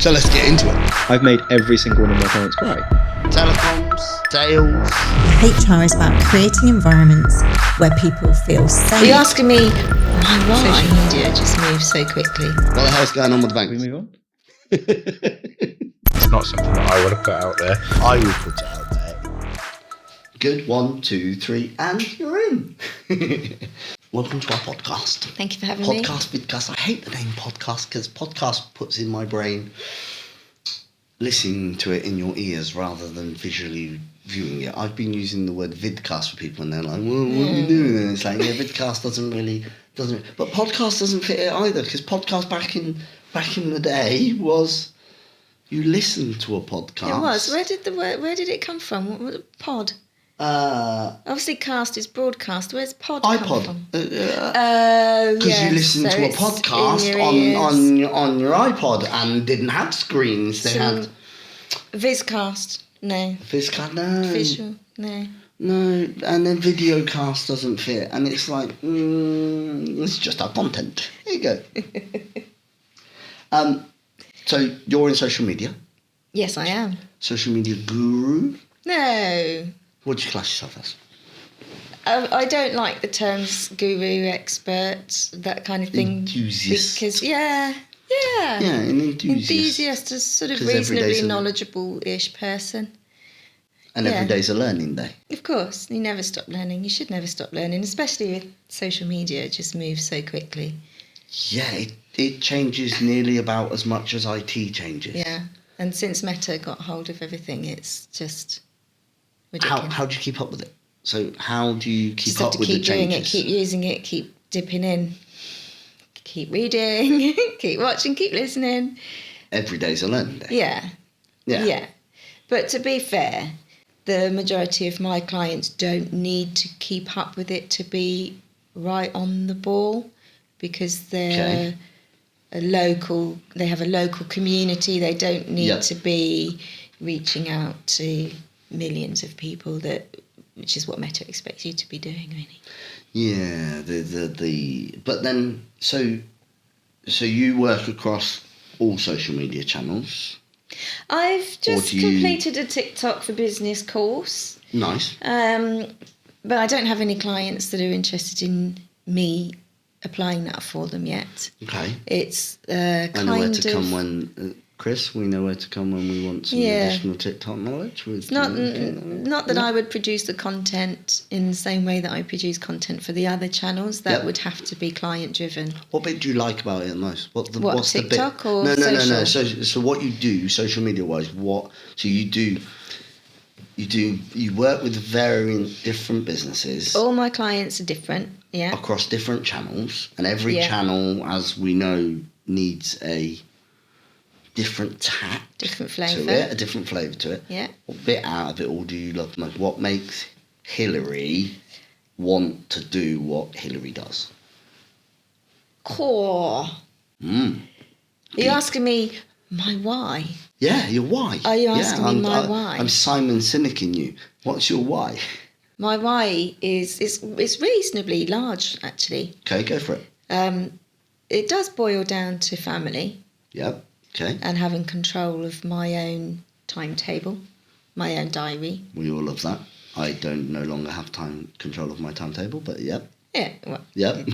So let's get into it. I've made every single one of my clients cry. Telecoms, sales. HR is about creating environments where people feel safe. Are you asking me why social media just moves so quickly? What the hell's going on with the bank? Can we move on? It's not something that I want to put out there. I will put it out there. Good, 1, 2, 3, and you're in. Welcome to our podcast. Thank you for having me. Podcast. I hate the name podcast because podcast puts in my brain listening to it in your ears rather than visually viewing it. I've been using the word vidcast for people and they're like, well, what are you doing? And it's like, yeah, vidcast doesn't. But podcast doesn't fit it either because podcast back in the day was you listened to a podcast. It was. Where did it come from? What pod? Obviously, cast is broadcast. Where's pod iPod. come from? Because you listened to a podcast on your iPod and didn't have screens. They had Viscast. No. Viscast. No. Visual. No. No, and then videocast doesn't fit, and it's like it's just our content. There you go. So you're in social media. Yes, I am. Social media guru. No. What do you class yourself as? I don't like the terms guru, expert, that kind of thing. Enthusiast. Because, yeah, an enthusiast. Enthusiast is sort of 'Cause every reasonably day's a- knowledgeable-ish person. And every day's a learning day. Of course, you never stop learning. You should never stop learning, especially with social media. It just moves so quickly. Yeah, it changes nearly about as much as IT changes. Yeah, and since Meta got hold of everything, it's just ridiculous. How do you keep up with it? So how do you keep Just have up to with keep the doing changes? it, keep using it, keep dipping in, keep reading, keep watching, keep listening. Every day's a learning day. Yeah. But to be fair, the majority of my clients don't need to keep up with it to be right on the ball because they're they have a local community. They don't need to be reaching out to millions of people, which is what Meta expects you to be doing, really. Yeah, but then so you work across all social media channels. I've just completed a TikTok for Business course. Nice. But I don't have any clients that are interested in me applying that for them yet. Okay. It's I know where to come when Chris. We know where to come when we want some additional TikTok knowledge. It's not that I would produce the content in the same way that I produce content for the other channels. That would have to be client driven. What bit do you like about it the most? What's TikTok the or bit? No. social? So what you do social media wise? You work with varying different businesses. All my clients are different. Yeah. Across different channels, and every channel, as we know, needs a different tact, different flavour to it, a different flavour to it. Yeah. What bit out of it all do you love the most? What makes Hillary want to do what Hillary does? Core. Are you asking me my why? Yeah, your why. Are you asking me my why? I'm Simon Sinek'ing you. What's your why? My why is reasonably large, actually. Okay, go for it. It does boil down to family. Yep. Okay. And having control of my own timetable, my own diary. We all love that. I don't no longer have control of my timetable, but yep. Yeah. Well. Yep.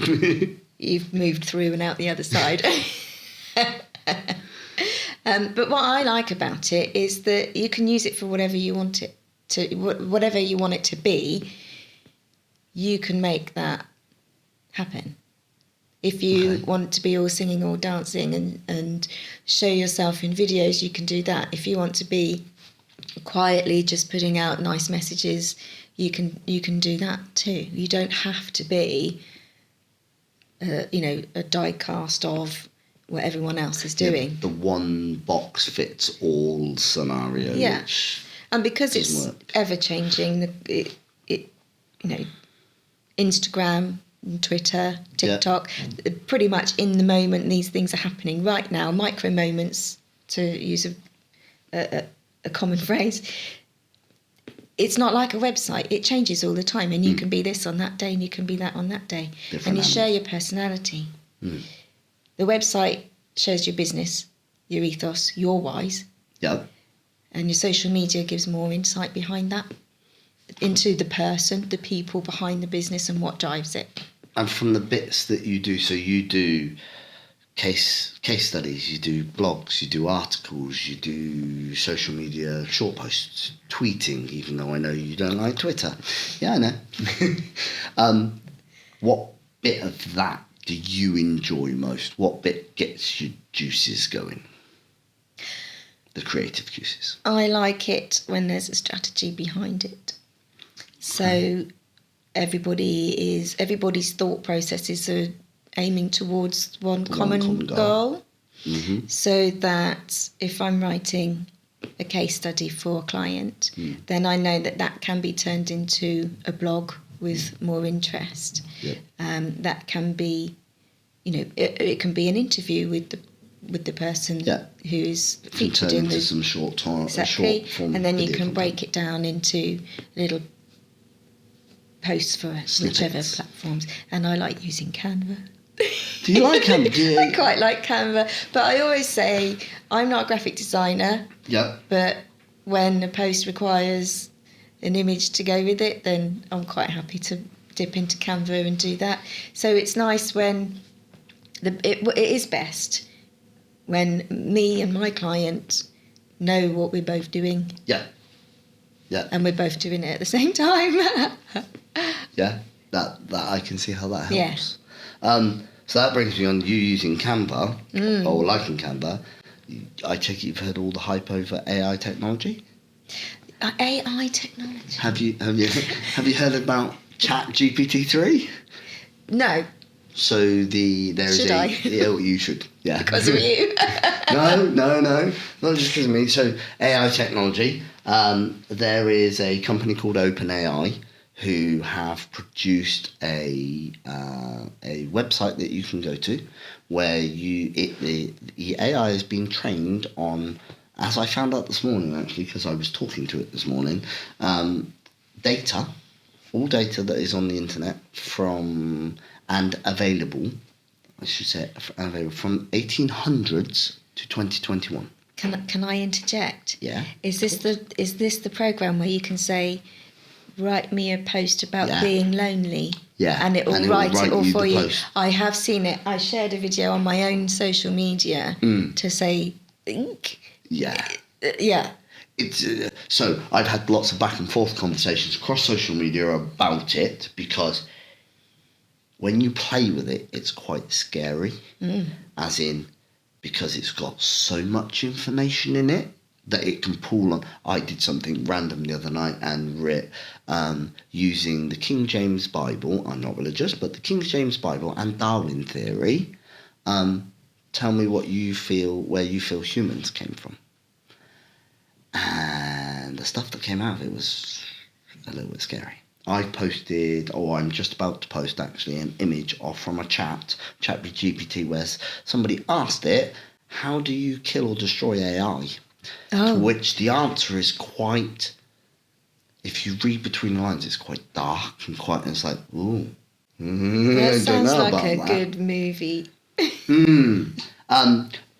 You've moved through and out the other side. But what I like about it is that you can use it for whatever you want it to, whatever you want it to be. You can make that happen. If you want to be all singing or dancing and show yourself in videos, you can do that. If you want to be quietly just putting out nice messages, you can do that too. You don't have to be, a die cast of what everyone else is doing. Yeah, the one box fits all scenario. Yeah, which and because it's ever changing, Instagram, Twitter, TikTok, pretty much in the moment these things are happening right now. Micro moments, to use a common phrase. It's not like a website. It changes all the time, and you can be this on that day, and you can be that on that day, and you share your personality. The website shows your business, your ethos, your whys. Yeah. And your social media gives more insight behind that, into the person, the people behind the business and what drives it. And from the bits that you do, so you do case studies, you do blogs, you do articles, you do social media short posts, tweeting, even though I know you don't like Twitter. Yeah, I know. What bit of that do you enjoy most? What bit gets your juices going? The creative juices. I like it when there's a strategy behind it. So everybody's thought processes are aiming towards one common goal. Mm-hmm. So that if I'm writing a case study for a client, then I know that can be turned into a blog with more interest. Yep. That can be, it can be an interview with the person who is featured in the some short form, and then you can content. break it down into little posts for whichever platforms. And I like using Canva. Do you like Canva? I quite like Canva, but I always say I'm not a graphic designer. Yeah. But when a post requires an image to go with it, then I'm quite happy to dip into Canva and do that. So it's nice when it is best when me and my client know what we're both doing. Yeah. Yeah. And we're both doing it at the same time. Yeah. That I can see how that helps. Yeah. So that brings me on you using Canva or liking Canva. I take it you've heard all the hype over AI technology. AI technology. Have you heard about ChatGPT-3? No. So you should, yeah. Because of you. No, not just because of me. So AI technology. There is a company called OpenAI who have produced a website that you can go to, where the AI has been trained on, as I found out this morning actually, because I was talking to it this morning, all data that is on the internet and available, I should say, available from 1800s to 2021. Can I interject? Yeah. Is this the program where you can say, write me a post about being lonely? Yeah. And it will write it all for you. Post. I have seen it. I shared a video on my own social media to say, think. Yeah. Yeah. It's so I've had lots of back and forth conversations across social media about it, because when you play with it, it's quite scary. As in, because it's got so much information in it that it can pull on. I did something random the other night and writ using the King James Bible. I'm not religious, but the King James Bible and Darwin theory. Tell me where you feel humans came from. And the stuff that came out of it was a little bit scary. I posted, or I'm just about to post actually, an image from a ChatGPT, where somebody asked it, how do you kill or destroy AI? To which the answer is quite, if you read between the lines, it's quite dark and it's like, ooh. That sounds like a good movie.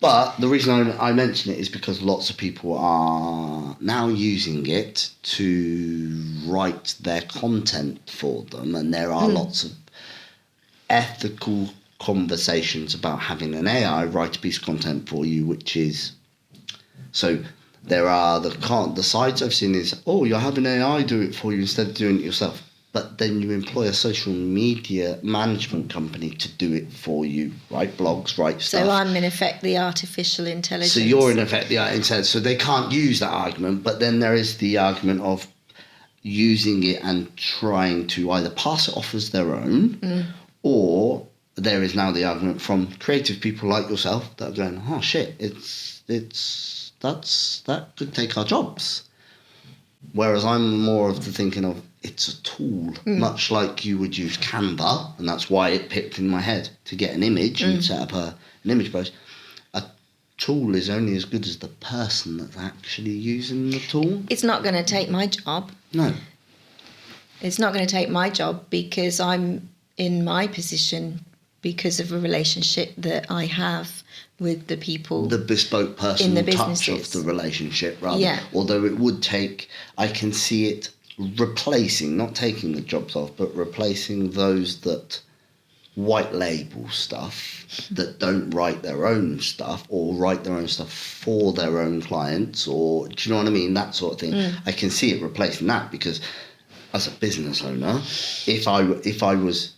But the reason I mention it is because lots of people are now using it to write their content for them, and there are lots of ethical conversations about having an AI write a piece of content for you, which is... So there are the sides I've seen is, you're having AI do it for you instead of doing it yourself. But then you employ a social media management company to do it for you, write blogs, write stuff. So I'm in effect the artificial intelligence. So you're in effect the intelligence. So they can't use that argument, but then there is the argument of using it and trying to either pass it off as their own, or there is now the argument from creative people like yourself that are going, oh shit, that could take our jobs. Whereas I'm more of the thinking of, it's a tool, much like you would use Canva, and that's why it picked in my head to get an image and set up an image post. A tool is only as good as the person that's actually using the tool. It's not going to take my job. No. It's not going to take my job because I'm in my position because of a relationship that I have with the people. The bespoke personal in the touch of businesses. the relationship, rather. Yeah. Although it would take, I can see it replacing, not taking the jobs off, but replacing those that white label stuff, that don't write their own stuff or write their own stuff for their own clients, or do you know what I mean? That sort of thing. I can see it replacing that, because as a business owner, if I was,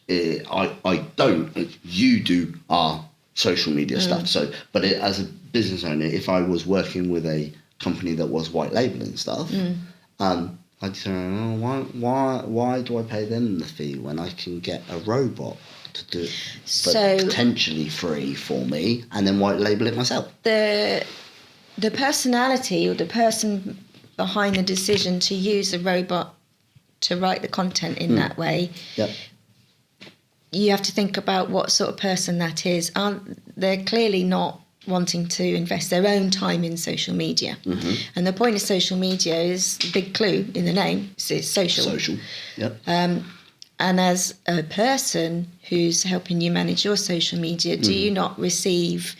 I don't, you do our social media stuff. So, but as a business owner, if I was working with a company that was white labeling stuff, I'd say, oh, why do I pay them the fee when I can get a robot to do it, but So- potentially free for me, and then white label it myself? The personality or the person behind the decision to use a robot to write the content in that way, Yep. you have to think about what sort of person that is. They're clearly not wanting to invest their own time in social media. And the point of social media is a big clue in the name. It's social. Social. Yep. And as a person who's helping you manage your social media, do you not receive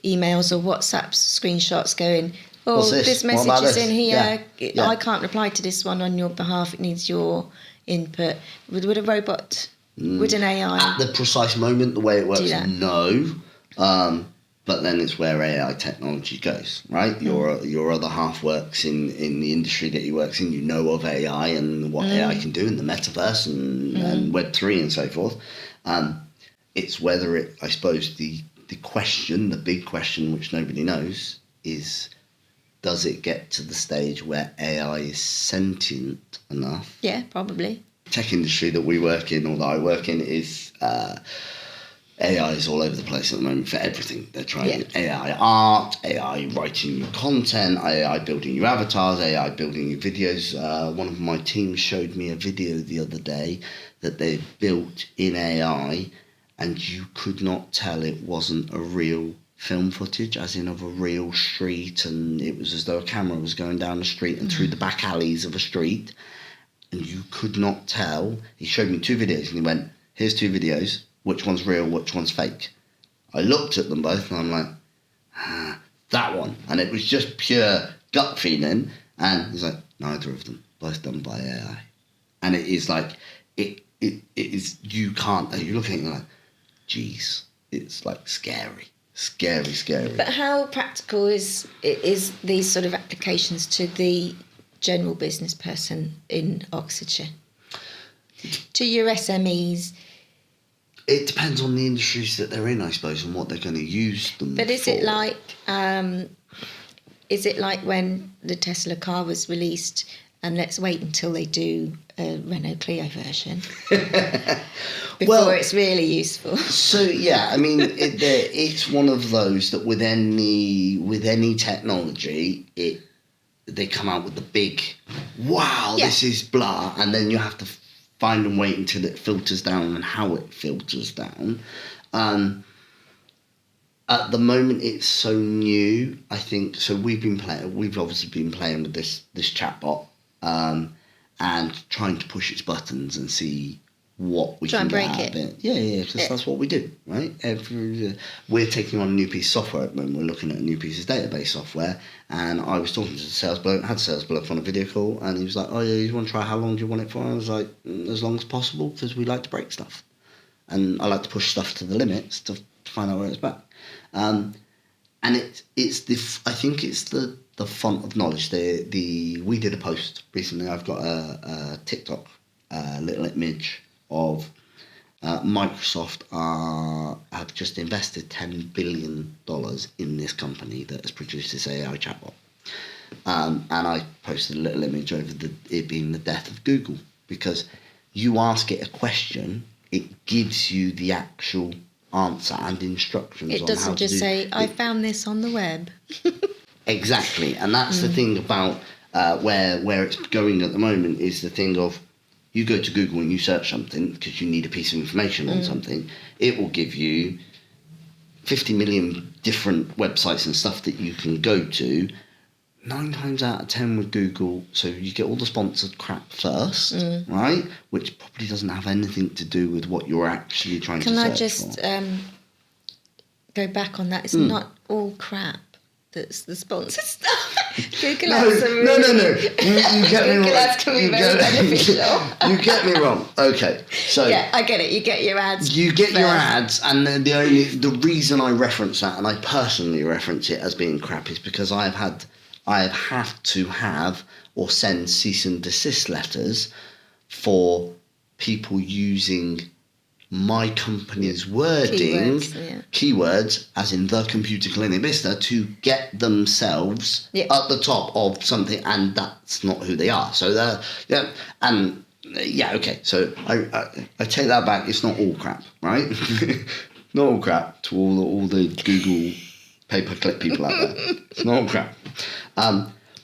emails or WhatsApp screenshots going, oh, What's this? this What message about is this? in here. Yeah. I can't reply to this one on your behalf. It needs your input. Would a robot, would an AI... At the precise moment, the way it works, Do that. no. But then it's where AI technology goes, right? Your other half works in the industry that he works in. You know of AI and what AI can do in the metaverse and Web3 and so forth. It's whether it, I suppose, the question, the big question which nobody knows is, does it get to the stage where AI is sentient enough? Yeah, probably. Tech industry that we work in, or that I work in, is AI is all over the place at the moment for everything. They're trying AI art, AI writing your content, AI building your avatars, AI building your videos. One of my team showed me a video the other day that they built in AI, and you could not tell it wasn't a real film footage, as in of a real street, and it was as though a camera was going down the street and through the back alleys of a street, and you could not tell. He showed me 2 videos and he went, here's 2 videos, which one's real, which one's fake? I looked at them both and I'm like, that one. And it was just pure gut feeling, and he's like, neither of them, both done by AI. And it is like, it is, you can't, you're looking at it like, geez, it's like scary. But how practical is these sort of applications to the general business person in Oxfordshire? To your SMEs? It depends on the industries that they're in, I suppose, and what they're going to use them But is for. it like when the Tesla car was released, and let's wait until they do a Renault Clio version before it's really useful? So yeah, I mean, it's one of those that with any technology, they come out with the big, wow, this is blah, and then you have to find and wait until it filters down and how it filters down. At the moment, it's so new. I think so. We've obviously been playing with this chatbot and trying to push its buttons and see what we can get out of it. Yeah, because that's what we do, right? We're taking on a new piece of software at the moment. We're looking at a new piece of database software, and I was talking to the sales bloke, had a sales bloke on a video call, and he was like, oh yeah, you want to try, how long do you want it for? And I was like, as long as possible, because we like to break stuff. And I like to push stuff to the limits to find out where it's back. And I think it's the font of knowledge. We did a post recently. I've got a TikTok little image of Microsoft have just invested $10 billion in this company that has produced this AI chatbot. And I posted a little image over it being the death of Google, because you ask it a question, it gives you the actual answer and instructions on how to do it. It doesn't just say, I found this on the web. Exactly. And that's the thing about where it's going at the moment, is the thing of, you go to Google and you search something because you need a piece of information on something, it will give you 50 million different websites and stuff that you can go to. 9 times out of 10 with Google, so you get all the sponsored crap first, right? Which probably doesn't have anything to do with what you're actually trying to Can search I just for. go back on that? It's not all crap that's the sponsored stuff. Google ads are No. really... You get me wrong. Google ads can be very beneficial. You get me wrong. Okay, so Yeah, I get it. You get your ads. you get your first. ads, and then the reason I reference that, and I personally reference it as being crap, is because I have to have or send cease and desist letters for people using my company's wording, keywords, as in the Computer Clinic Vista, to get themselves at the top of something, and that's not who they are. So okay. So I take that back. It's not all crap, right? Not all crap to all the Google pay-per-click people out there. It's not all crap.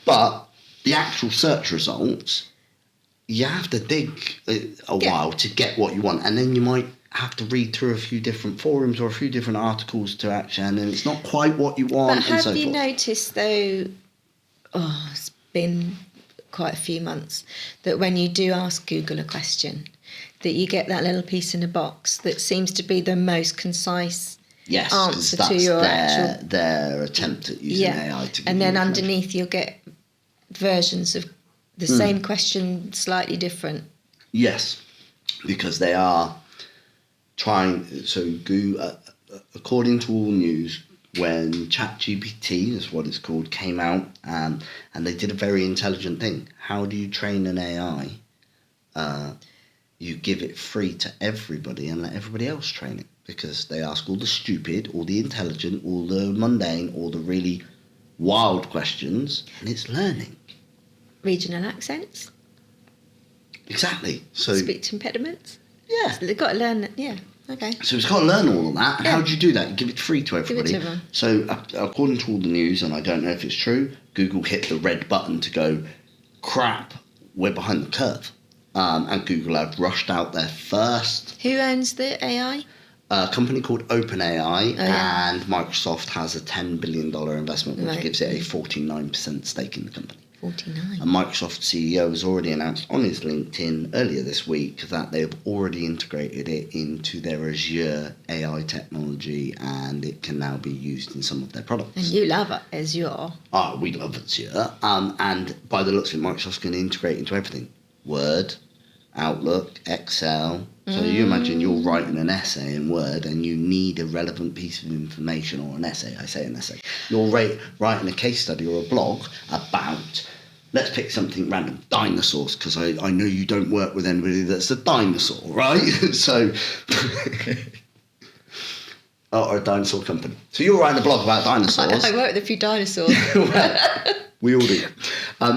But the actual search results, you have to dig a while to get what you want, and then you might have to read through a few different forums or a few different articles to actually, and then it's not quite what you want. But have you noticed though? Oh, it's been quite a few months that when you do ask Google a question, that you get that little piece in a box that seems to be the most concise answer to your actual their attempt at using AI to. And then underneath you'll get versions of the same question, slightly different. Yes, because they are trying. So, according to all news, when ChatGPT, is what it's called, came out, and they did a very intelligent thing. How do you train an AI? You give it free to everybody and let everybody else train it, because they ask all the stupid, all the intelligent, all the mundane, all the really wild questions, and it's learning. Regional accents. Exactly. So speech impediments. Yeah. So they've got to learn that. Yeah. Okay. So it's got to learn all of that. And how do you do that? You give it free to everybody. Give it to everyone. So according to all the news, and I don't know if it's true, Google hit the red button to go, crap, we're behind the curve. And Google have rushed out their first... Who owns the AI? A company called OpenAI, and Microsoft has a $10 billion investment, which gives it a 49% stake in the company. 49. And Microsoft CEO has already announced on his LinkedIn earlier this week that they have already integrated it into their Azure AI technology, and it can now be used in some of their products. And you love it, Azure. Oh, we love Azure. And by the looks of it, Microsoft's going to integrate into everything. Word, Outlook, Excel. So you imagine you're writing an essay in Word and you need a relevant piece of information, or an essay, I say an essay. You're writing a case study or a blog about, let's pick something random, dinosaurs, because I know you don't work with anybody that's a dinosaur, right? So, or a dinosaur company. So you're writing a blog about dinosaurs. I work with a few dinosaurs. Well, we all do.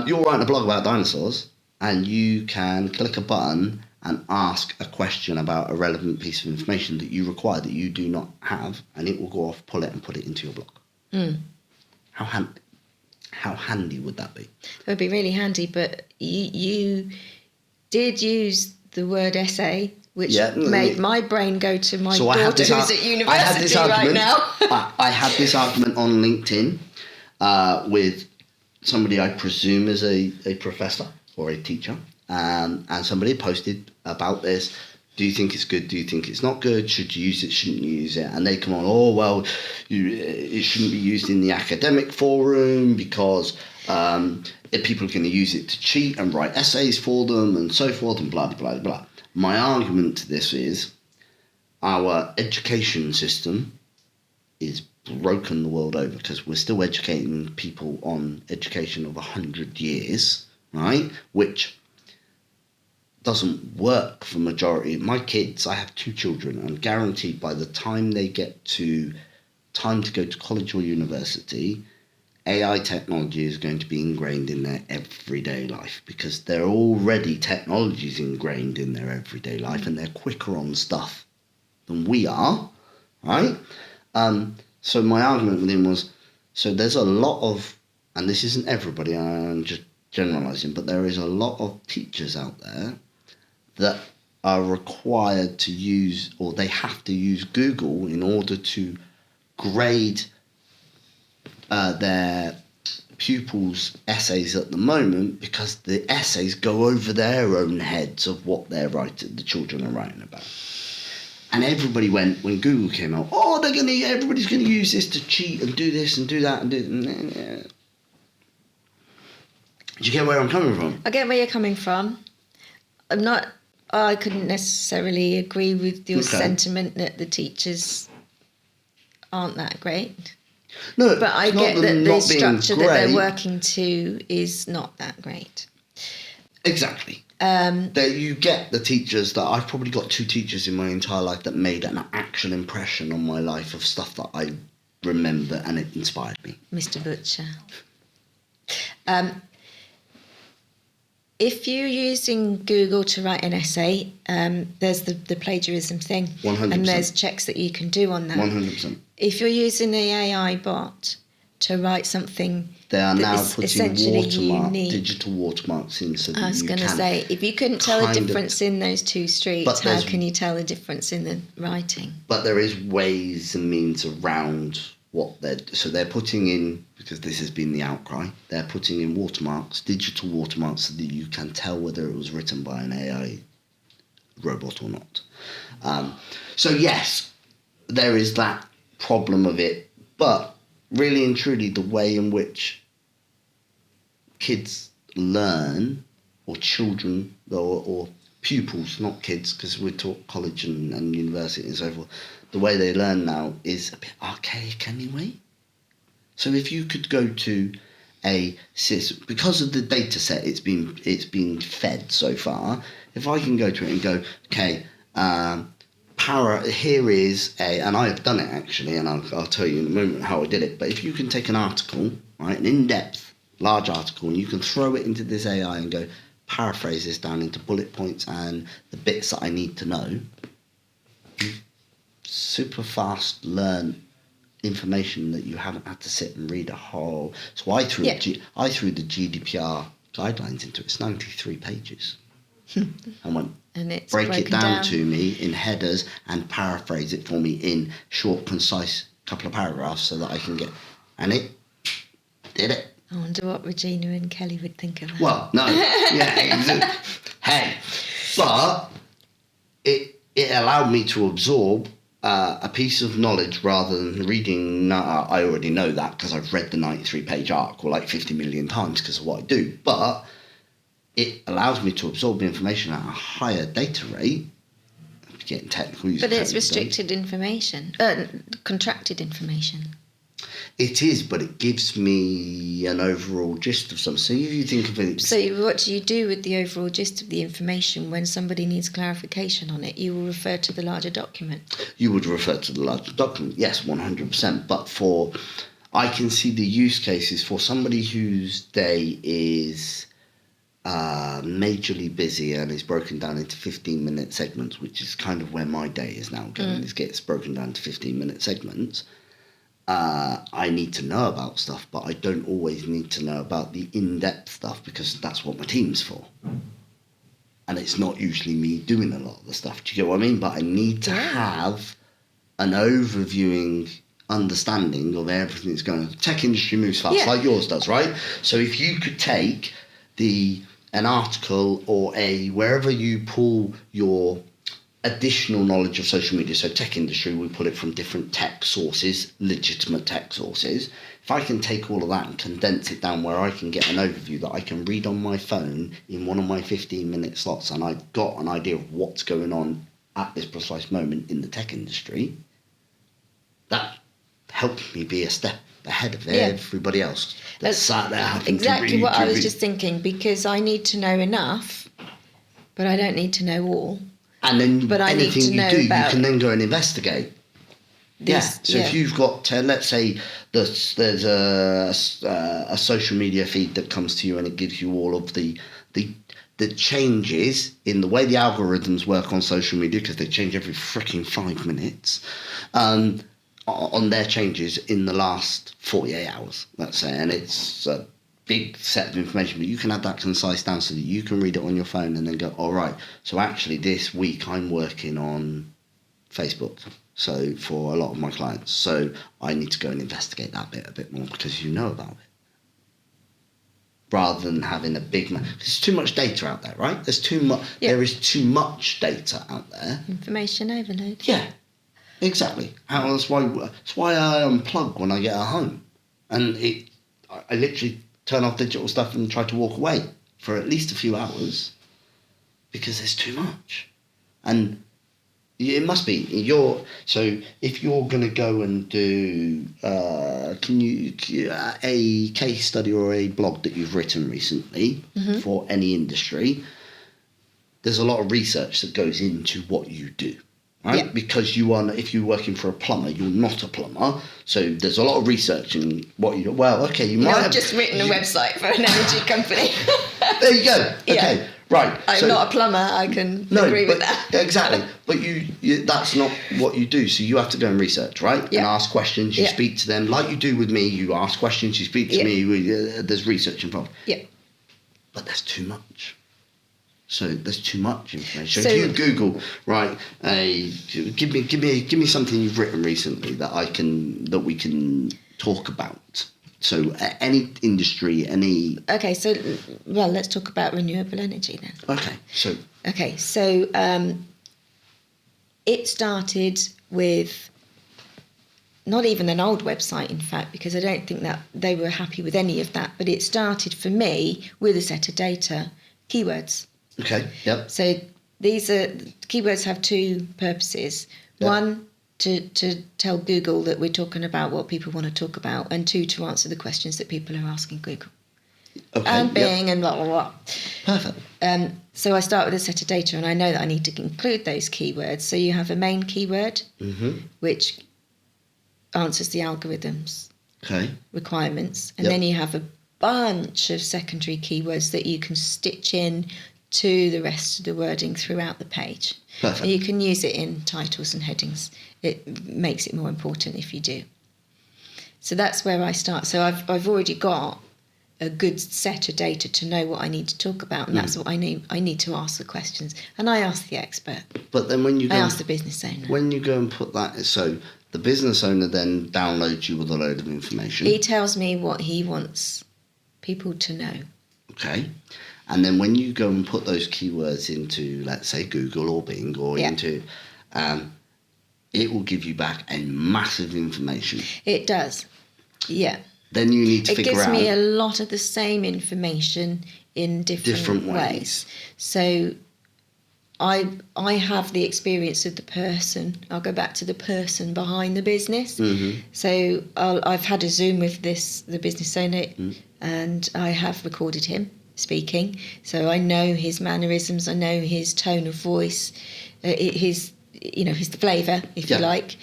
You're writing a blog about dinosaurs, and you can click a button and ask a question about a relevant piece of information that you require that you do not have, and it will go off, pull it, and put it into your blog. How handy would that be? It would be really handy, but you did use the word essay, which made my brain go to my daughter who's at university right now. I had this argument on LinkedIn with somebody I presume is a professor or a teacher. And somebody posted about this. Do you think it's good? Do you think it's not good? Should you use it? Shouldn't you use it? And they come on, it shouldn't be used in the academic forum because if people are going to use it to cheat and write essays for them and so forth and blah, blah, blah, blah. My argument to this is our education system is broken the world over, because we're still educating people on education of 100 years, right? Which doesn't work for majority. My kids, I have 2 children, and guaranteed by the time they get to time to go to college or university, AI technology is going to be ingrained in their everyday life, because they're already technologies ingrained in their everyday life, and they're quicker on stuff than we are, right? So my argument with him was, so there's a lot of, and this isn't everybody, I'm just generalizing, but there is a lot of teachers out there that are required to use, or they have to use Google in order to grade their pupils' essays at the moment because the essays go over their own heads of what the children are writing about. And everybody went, when Google came out, everybody's gonna use this to cheat and do this and do that and do. Do you get where I'm coming from? I get where you're coming from. I couldn't necessarily agree with your sentiment that the teachers aren't that great. No, but I get that the structure that they're working to is not that great. Exactly. That you get the teachers that I've probably got 2 teachers in my entire life that made an actual impression on my life of stuff that I remember and it inspired me. Mr. Butcher. If you're using Google to write an essay, there's the plagiarism thing. 100%. And there's checks that you can do on that. 100%. If you're using the AI bot to write something, they are now putting essentially digital watermarks in so that I was going to say, if you couldn't tell the difference in those 2 streets, how can you tell the difference in the writing? But there is ways and means around what they're putting in, because this has been the outcry, they're putting in watermarks, digital watermarks, so that you can tell whether it was written by an AI robot or not. So yes, there is that problem of it, but really and truly the way in which kids learn, or children, or pupils, not kids, because we talk college and university and so forth, the way they learn now is a bit archaic anyway. So if you could go to a system, because of the data set it's been fed so far, if I can go to it and go, okay, here is and I have done it actually, and I'll tell you in a moment how I did it, but if you can take an article, right, an in-depth, large article, and you can throw it into this AI and go, paraphrase this down into bullet points and the bits that I need to know, you super fast learn information that you haven't had to sit and read a whole. So I threw the GDPR guidelines into it. It's 93 pages. I went, and it's break it down to me in headers and paraphrase it for me in short, concise couple of paragraphs so that I can get. And it did it. I wonder what Regina and Kelly would think of that. Well, no. Yeah, hey. But it allowed me to absorb a piece of knowledge rather than reading. I already know that because I've read the 93-page article like 50 million times because of what I do. But it allows me to absorb the information at a higher data rate. I'm getting technical. But it's restricted information, contracted information. It is, but it gives me an overall gist of something. So if you think of it... So what do you do with the overall gist of the information when somebody needs clarification on it? You will refer to the larger document. You would refer to the larger document, yes, 100%. But I can see the use cases for somebody whose day is majorly busy and is broken down into 15-minute segments, which is kind of where my day is now going. It gets broken down to 15-minute segments. I need to know about stuff, but I don't always need to know about the in-depth stuff because that's what my team's for. And it's not usually me doing a lot of the stuff. Do you get what I mean? But I need to have an overviewing understanding of everything that's going on. The tech industry moves fast, like yours does, right? So if you could take an article or wherever you pull your additional knowledge of social media, so tech industry, we pull it from different tech sources, legitimate tech sources. If I can take all of that and condense it down where I can get an overview that I can read on my phone in one of my 15-minute slots, and I've got an idea of what's going on at this precise moment in the tech industry, that helps me be a step ahead of everybody else that's sat there having exactly to read. What I was just thinking, because I need to know enough, but I don't need to know all. And then but anything you do, you can then go and investigate. So if you've got, let's say, there's a social media feed that comes to you and it gives you all of the changes in the way the algorithms work on social media, because they change every freaking 5 minutes, on their changes in the last 48 hours, let's say, and it's a big set of information, but you can have that concise down so that you can read it on your phone and then go, all right, so actually this week I'm working on Facebook, so for a lot of my clients, so I need to go and investigate that bit a bit more because you know about it. rather than having a big... There's too much data out there, right? There's too much. Yeah. There is too much data out there. Information overload. Yeah, exactly. That's why I unplug when I get at home. And I literally turn off digital stuff and try to walk away for at least a few hours because there's too much. And it must be so if you're going to go and do a case study or a blog that you've written recently for any industry, there's a lot of research that goes into what you do. Right? Yeah. Because if you're working for a plumber, you're not a plumber. So there's a lot of research in what you do. Well, okay, you might have... I've just written a website for an energy company. There you go. Okay, Yeah. right. I'm not a plumber, I can agree with that. Exactly. But you that's not what you do. So you have to go and research, right? Yeah. And ask questions. You Yeah. speak to them like you do with me. You ask questions. You speak to me. There's research involved. Yeah. But there's too much. So there's too much information. So if you Google, right, give me something you've written recently that we can talk about. So any industry, any... Okay, so, well, let's talk about renewable energy then. Okay, So it started with not even an old website, in fact, because I don't think that they were happy with any of that. But it started for me with a set of data, keywords. Okay, yep. So keywords have two purposes. Yep. One, to tell Google that we're talking about what people want to talk about, and two, to answer the questions that people are asking Google. Okay, And Bing and blah, blah, blah. Perfect. So I start with a set of data, and I know that I need to include those keywords. So you have a main keyword, which answers the algorithm's requirements. And then you have a bunch of secondary keywords that you can stitch in to the rest of the wording throughout the page. Perfect. And you can use it in titles and headings. It makes it more important if you do. So that's where I start. So I've already got a good set of data to know what I need to talk about, and that's what I need. I need to ask the questions, and I ask the expert. But then when you go... I ask the business owner. When you go and put that... So the business owner then downloads you with a load of information. He tells me what he wants people to know. Okay. And then when you go and put those keywords into, let's say, Google or Bing or into... it will give you back a massive information. It does. Yeah. Then you need to figure out... It gives me a lot of the same information in different ways. So I have the experience of the person. I'll go back to the person behind the business. So I've had a Zoom with the business owner, and I have recorded him speaking. So I know his mannerisms. I know his tone of voice, his flavour, if you like,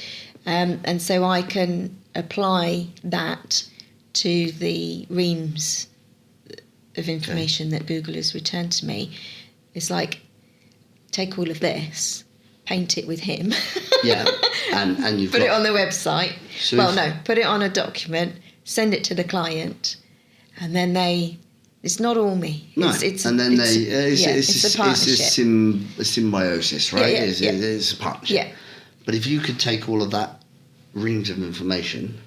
and so I can apply that to the reams of information that Google has returned to me. It's like, take all of this, paint it with him. And you've put it on the website. So put it on a document, send it to the client, and then it's not all me. It's a partnership. It's a symbiosis, right? It's a partnership. Yeah. But if you could take all of that reams of information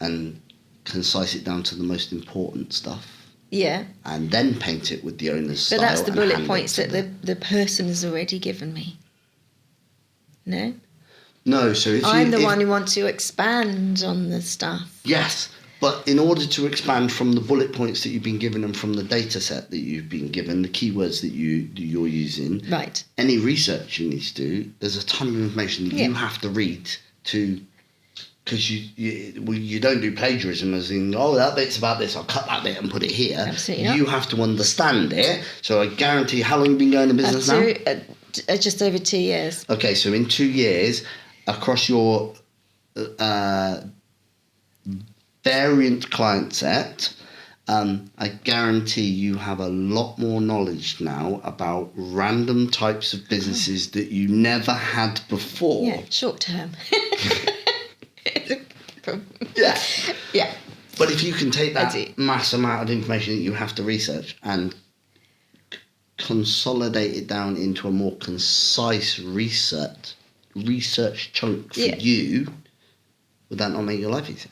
and concise it down to the most important stuff, and then paint it with the owner's style. But that's the bullet points that the person has already given me. No, so if I'm the one who wants to expand on the stuff. Yes. But in order to expand from the bullet points that you've been given and from the data set that you've been given, the keywords that you're using, right? Any research you need to do, there's a ton of information that you have to read to, because you don't do plagiarism as in, that bit's about this, I'll cut that bit and put it here. Absolutely not. You have to understand it. So I guarantee, how long have you been going to business now? Just over 2 years. Okay, so in 2 years, across your variant client set, I guarantee you have a lot more knowledge now about random types of businesses that you never had before. Yeah, short term. Yeah. But if you can take that mass amount of information that you have to research and consolidate it down into a more concise research chunk for you, would that not make your life easier?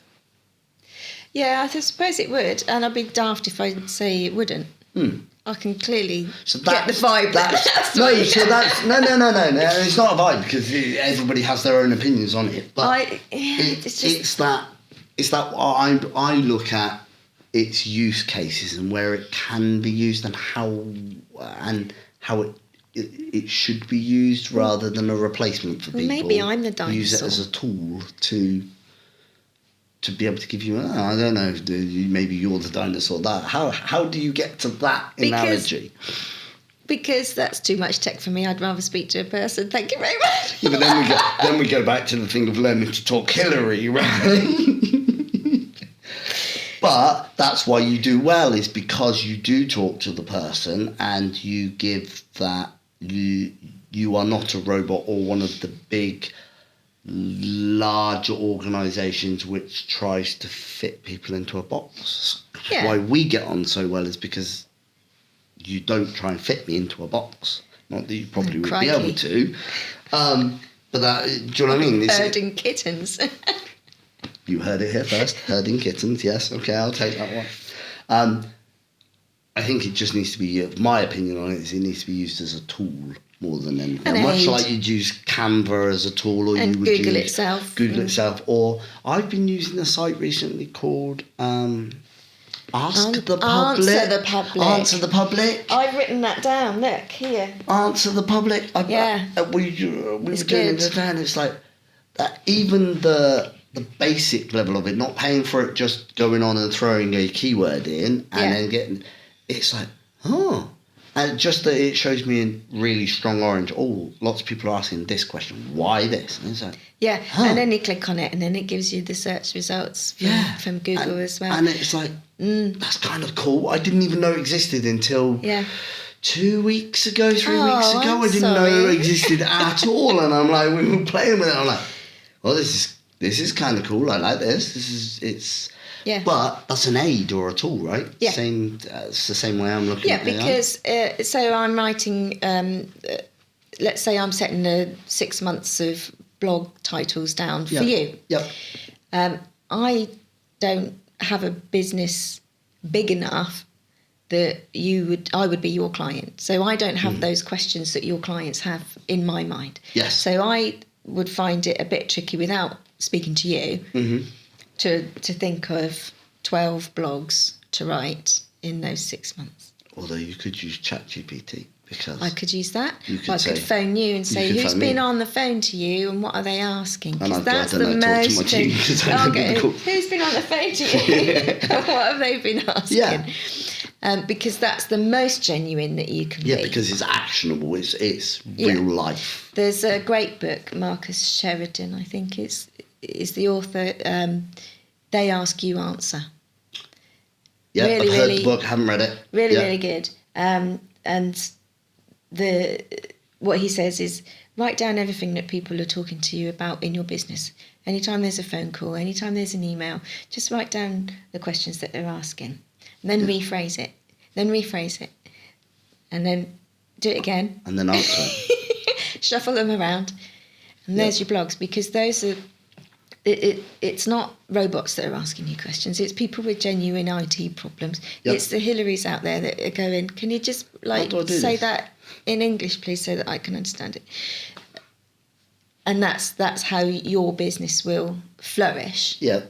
Yeah, I suppose it would, and I'd be daft if I say it wouldn't. I can clearly get the vibe. No, it's not a vibe because everybody has their own opinions on it. But it's that I look at its use cases and where it can be used and how it should be used rather than a replacement for people. Maybe I'm the dinosaur. Use it as a tool to be able to give you, I don't know, maybe you're the dinosaur. How do you get to that analogy? Because that's too much tech for me. I'd rather speak to a person. Thank you very much. Yeah, but then we go back to the thing of learning to talk Hillary, right? But that's why you do well, is because you do talk to the person and you give that you are not a robot or one of the big larger organisations which tries to fit people into a box. Yeah. Why we get on so well is because you don't try and fit me into a box. Not that you probably would be able to. But that, do you know what I mean? Herding kittens. You heard it here first. Herding kittens, yes. Okay, I'll take that one. I think it just needs to be, my opinion on it is it needs to be used as a tool more than anything. Much like you'd use Canva as a tool, or you would Google use itself. Google itself. Or I've been using a site recently called Ask the Public. Answer the Public. Answer the Public. I've written that down. Look here. Answer the Public. Yeah. We were doing it today, and it's like that. Even the basic level of it, not paying for it, just going on and throwing a keyword in and then getting. It's like, and just that it shows me in really strong orange. Oh, lots of people are asking this question. Why this? And it's like, and then you click on it, and then it gives you the search results from Google as well. And it's like, that's kind of cool. I didn't even know it existed until 2 weeks ago, 3 weeks ago. I didn't know it existed at all. And I'm like, we were playing with it. I'm like, well, this is kind of cool. I like this. It's. Yeah. But that's an aid or a tool, right? Yeah. It's the same way I'm looking at it. Yeah, because so I'm writing, let's say I'm setting 6 months of blog titles down for you. Yep. I don't have a business big enough that I would be your client. So I don't have those questions that your clients have in my mind. Yes. So I would find it a bit tricky without speaking to you. To think of 12 blogs to write in those 6 months. Although you could use ChatGPT, because I could use that. I could phone you and say, who's been on the phone to you and what are they asking? Because that's the most. Who's been on the phone to you? And what have they been asking? Yeah. Because that's the most genuine that you can be. Yeah, because it's actionable. It's real life. There's a great book, Marcus Sheridan, I think is the author. They Ask, You Answer. Yeah, I've heard the book, haven't read it. Really good. And what he says is, write down everything that people are talking to you about in your business. Anytime there's a phone call, anytime there's an email, just write down the questions that they're asking. And then rephrase it. And then do it again. And then answer it. Shuffle them around. And there's your blogs, because those are... It's not robots that are asking you questions. It's people with genuine IT problems. Yep. It's the Hillarys out there that are going, can you just say that in English, please, so that I can understand it? And that's how your business will flourish. Yeah,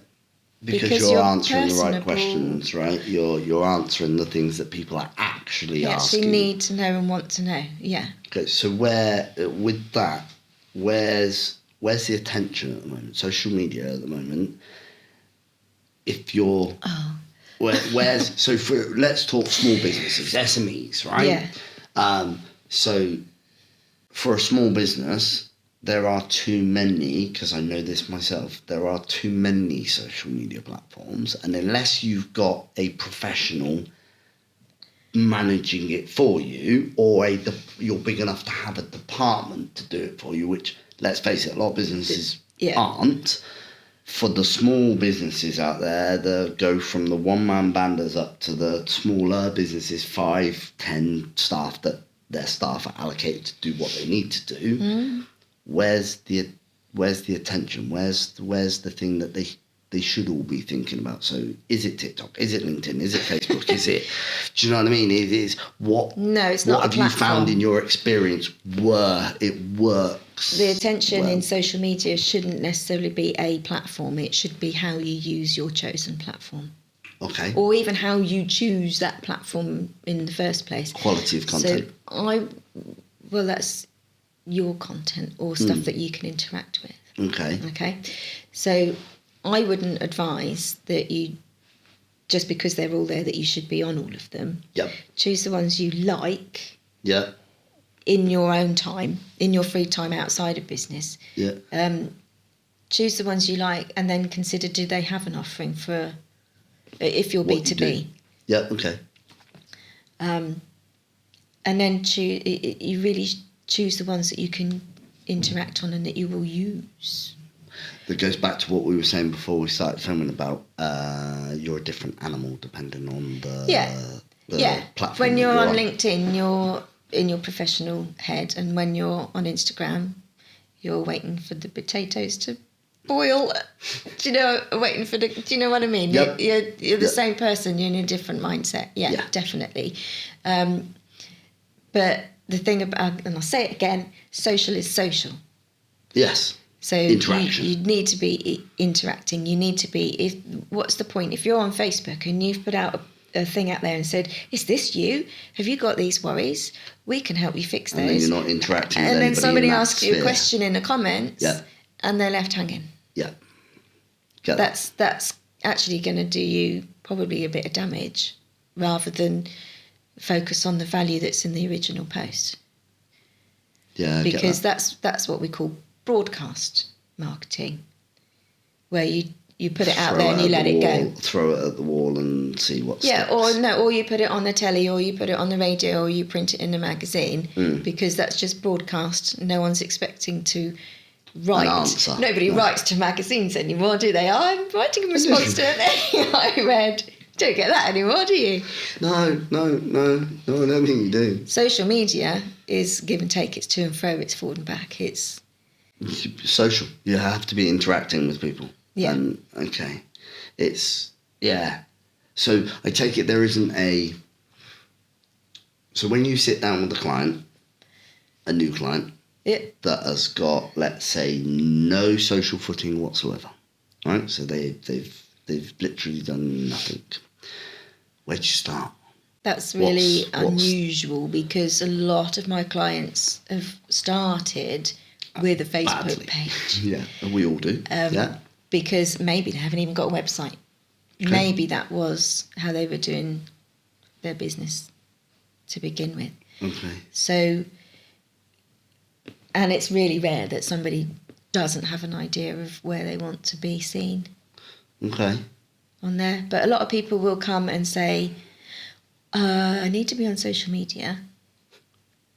because you're answering the right questions, right? You're answering the things that people are actually asking. Actually need to know and want to know. Yeah. Okay, so with that, where's the attention at the moment? Social media at the moment. If you're, let's talk small businesses, SMEs, right? Yeah. So for a small business, there are too many, because I know this myself, there are too many social media platforms, and unless you've got a professional managing it for you, or you're big enough to have a department to do it for you, which, let's face it, a lot of businesses aren't. For the small businesses out there that go from the one-man banders up to the smaller businesses, 5, 10 staff, that their staff are allocated to do what they need to do, where's the attention? Where's the thing that they they should all be thinking about. So is it TikTok? Is it LinkedIn? Is it Facebook? Is it, do you know what I mean? It is what, No, it's what not a have you platform. found in your experience where it works? The attention well? in social media shouldn't necessarily be a platform. It should be how you use your chosen platform. Okay. Or even how you choose that platform in the first place. Quality of content. So that's your content or stuff that you can interact with. Okay. Okay. So I wouldn't advise that you, just because they're all there, that you should be on all of them. Yep. Choose the ones you like Yeah. in your own time, in your free time outside of business. Yeah. Choose the ones you like and then consider, do they have an offering for, if you're What you B2B. do. Yeah. Okay. And then you really choose the ones that you can interact on and that you will use. That goes back to what we were saying before we started filming about you're a different animal depending on the platform. When that you're on on. LinkedIn, you're in your professional head, and when you're on Instagram, you're waiting for the potatoes to boil. Do you know? Waiting for the. Do you know what I mean? Yep. You're the same person. You're in a different mindset. Yeah. Definitely. But the thing about, and I'll say it again, social is social. Yes. So Interaction. you need to be interacting. You need to be. What's the point if you're on Facebook and you've put out a thing out there and said, "Is this you? Have you got these worries? We can help you fix those." And then you're not interacting with and then anybody somebody in that asks you a sphere. question in the comments, Yeah. and they're left hanging. Yeah. Get that. That's actually going to do you probably a bit of damage, rather than focus on the value that's in the original post. Yeah. I get Because that. that's what we call broadcast marketing, where you put it out Throw there and you at let the it wall, go. Throw it at the wall and see what sticks. Or you put it on the telly, or you put it on the radio, or you print it in a magazine, because that's just broadcast. No one's expecting to write. answer. Nobody No. writes to magazines anymore, do they? I'm writing in response to an I read. Don't get that anymore, do you? No, I don't think you do. Social media is give and take. It's to and fro. It's forward and back. It's Social. You have to be interacting with people. Yeah. Okay. It's, yeah. So I take it there isn't a... So when you sit down with a client, a new client, it. that has got, let's say, no social footing whatsoever, right? So they've literally done nothing. Where'd you start? That's really What's- unusual, because a lot of my clients have started with a Facebook Badly. page. Yeah, and we all do. Yeah. Because maybe they haven't even got a website. Okay. Maybe that was how they were doing their business to begin with. Okay. So, and it's really rare that somebody doesn't have an idea of where they want to be seen Okay. on there. But a lot of people will come and say, I need to be on social media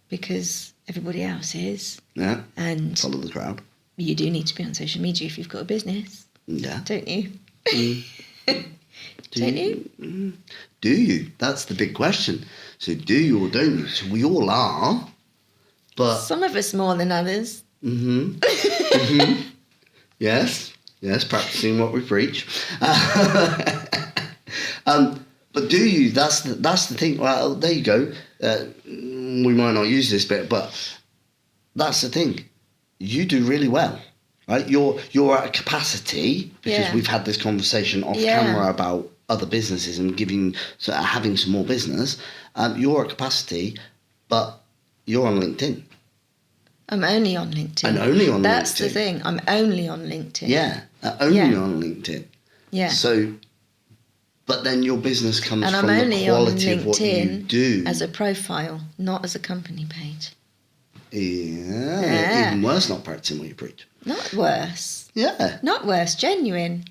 because everybody else is. Yeah. And Follow the crowd. you do need to be on social media if you've got a business, Yeah. don't you? Do Don't you? Do you? That's the big question. So do you or don't you? So we all are, but Some of us more than others. yes, practicing what we preach. But do you? That's the thing. Well, there you go. We might not use this bit, but that's the thing. You do really well, right? You're at a capacity, because Yeah. we've had this conversation off Yeah. camera about other businesses and having some more business. You're at capacity, but you're on LinkedIn. I'm only on LinkedIn. And only on That's LinkedIn. the thing. I'm only on LinkedIn. Yeah, only Yeah. on LinkedIn. Yeah. So, but then your business comes And I'm from the only on quality of what you LinkedIn do. as a profile, not as a company page. Yeah, even worse, not practicing what you preach. Not worse. Yeah. Not worse. Genuine.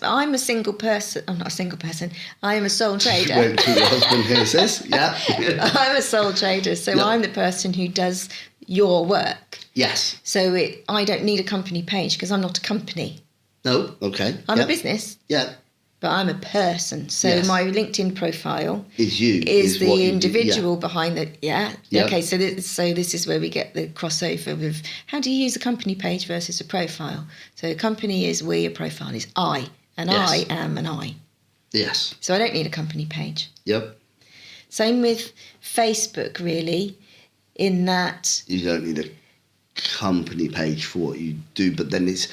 I'm a single person. I'm not a single person. I am a sole trader. Went to your husband here, sis. Yeah. I'm a sole trader, so Yeah. I'm the person who does your work. Yes. So I don't need a company page because I'm not a company. No. Okay. I'm yeah. a business, Yeah. but I'm a person. So Yes. my LinkedIn profile Is you. is what the you do. individual behind the Yeah. Okay, so this is where we get the crossover with how do you use a company page versus a profile. So a company is we, a profile is I and Yes. I am an I. Yes. So I don't need a company page. Yep. Same with Facebook, really, in that You don't need a company page for what you do, but then it's.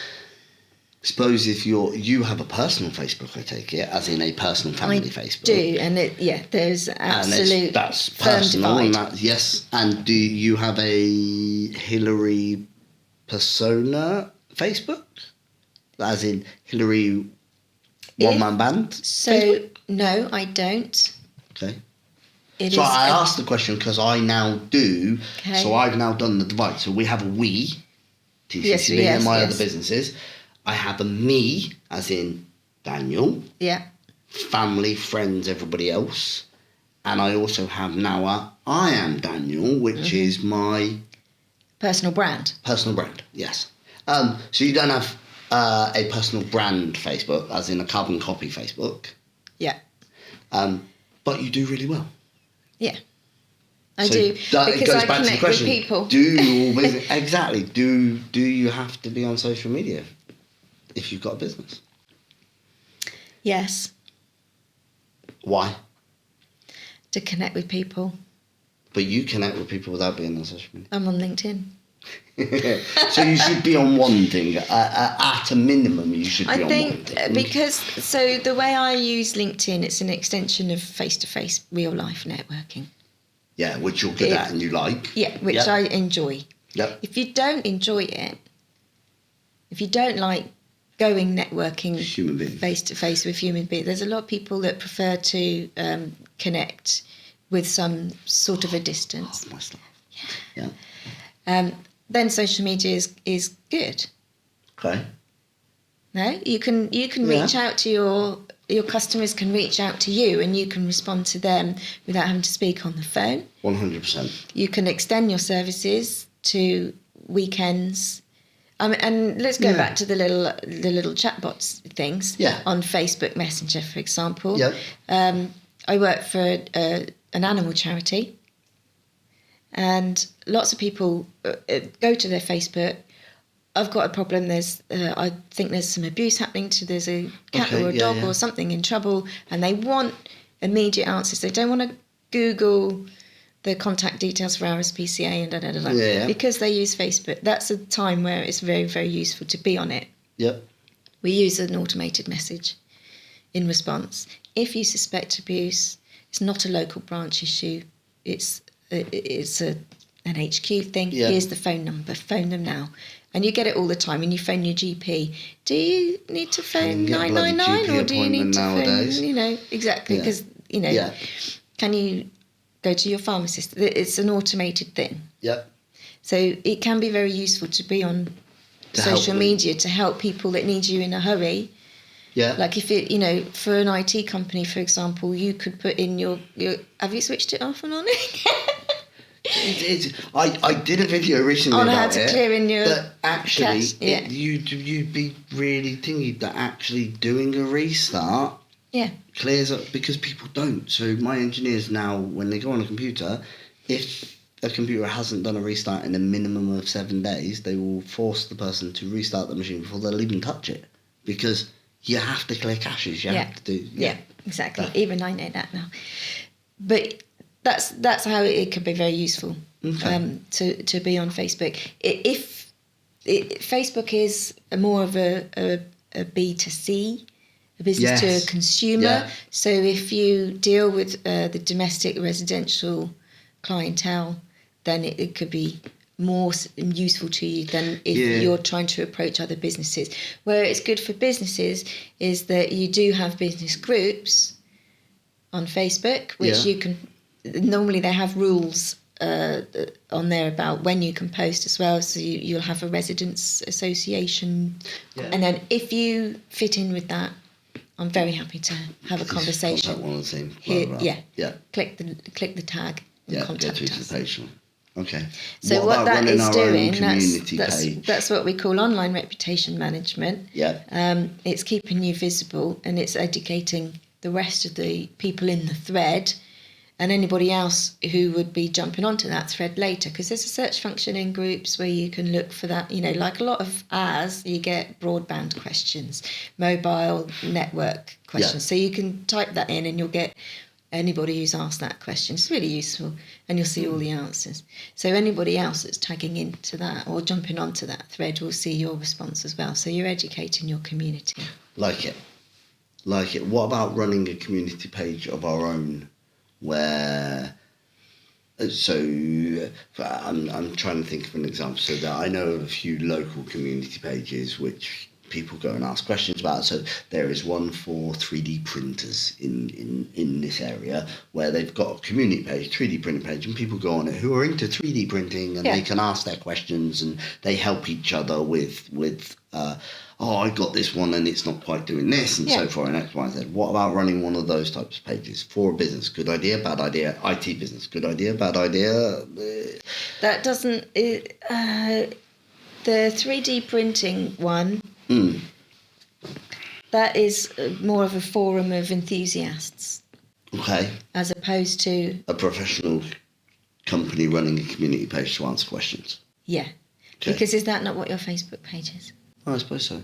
Suppose if you have a personal Facebook, I take it, as in a personal family Facebook. do, and there's absolute that's firm personal, and divide. yes. And do you have a Hillary persona Facebook, as in Hillary one man band? So Facebook? no, I don't. Okay. It So is I a- asked the question because I now do. Okay. So I've now done the divide. So we have a we, TCCB, Yes, and my yes. other businesses. I have a me, as in Daniel, yeah. family, friends, everybody else. And I also have now a I am Daniel, which Mm-hmm. is my Personal brand. personal brand. Yes. So you don't have a personal brand Facebook, as in a carbon copy Facebook. Yeah. But you do really well. Yeah. I So do it because goes I back to the connect with question, people. Do you always, exactly? Do you have to be on social media if you've got a business? Yes, Why? to connect with people. But you connect with people without being on social media. I'm on LinkedIn. So you should be on one thing. At a minimum, you should be I on one think thing. because so the way I use LinkedIn, it's an extension of face-to-face real life networking. Yeah, which you're good at and you like. Yeah, which Yep. I enjoy. Yep. If you don't enjoy it, if you don't like going networking Human beings. face to face with human beings, there's a lot of people that prefer to connect with some sort of a distance. My stuff. Yeah. Then social media is good. Okay. No, you can reach out to your customers can reach out to you, and you can respond to them without having to speak on the phone. 100%. You can extend your services to weekends. And let's go back to the little chatbots things. Yeah. On Facebook Messenger, for example. Yep. I work for an animal charity, and lots of people go to their Facebook. I've got a problem. I think there's some abuse happening. There's a cat or a dog or something in trouble, and they want immediate answers. They don't want to Google the contact details for RSPCA and da-da-da-da. Yeah. Because they use Facebook. That's a time where it's very, very useful to be on it. Yep. We use an automated message in response. If you suspect abuse, it's not a local branch issue. It's an HQ thing. Yeah. Here's the phone number. Phone them now. And you get it all the time. When you phone your GP, do you need to phone get a bloody 999 GP or do you need to nowadays. phone? Exactly, Yeah. because can you go to your pharmacist? It's an automated thing. Yep. So it can be very useful to be on To help social them. media to help people that need you in a hurry. Yeah. Like if it, for an IT company, for example, you could put in your have you switched it off and on? I did a video recently On about how to it, clear in your but actually, cache, yeah. you'd be really thinking that actually doing a restart Yeah. clears up, because people don't. So my engineers now, when they go on a computer, if a computer hasn't done a restart in a minimum of 7 days, they will force the person to restart the machine before they'll even touch it, because you have to clear caches. You have to do. Yeah, exactly. Even I know that now. But that's how it can be very useful to be on Facebook. Facebook is more of a B2C, a business to a consumer. Yeah. So if you deal with the domestic residential clientele, then it could be more useful to you than if you're trying to approach other businesses. Where it's good for businesses is that you do have business groups on Facebook, which you can. Normally they have rules on there about when you can post as well. So you'll have a residents association, and then if you fit in with that, I'm very happy to have a conversation. Contact one of the same. Here, Yeah. Click the tag and contact get to us. the page. Okay. So what about that running is our doing, own community page? that's what we call online reputation management. Yeah. It's keeping you visible, and it's educating the rest of the people in the thread and anybody else who would be jumping onto that thread later, because there's a search function in groups where you can look for that, like a lot of as you get broadband questions, mobile network questions. So you can type that in and you'll get anybody who's asked that question. It's really useful, and you'll see all the answers. So anybody else that's tagging into that or jumping onto that thread will see your response as well. So you're educating your community. Like it. What about running a community page of our own where... So I'm trying to think of an example. So that I know of a few local community pages which people go and ask questions about. So there is one for 3D printers in this area where they've got a community page, 3D printing page, and people go on it who are into 3D printing, and they can ask their questions, and they help each other with I got this one and it's not quite doing this, and so forth, and X, Y, Z. What about running one of those types of pages for a business? Good idea, bad idea. IT business, good idea, bad idea. That doesn't... the 3D printing one, that is more of a forum of enthusiasts. Okay. As opposed to... a professional company running a community page to answer questions. Yeah. Okay. Because is that not what your Facebook page is? Oh, I suppose so.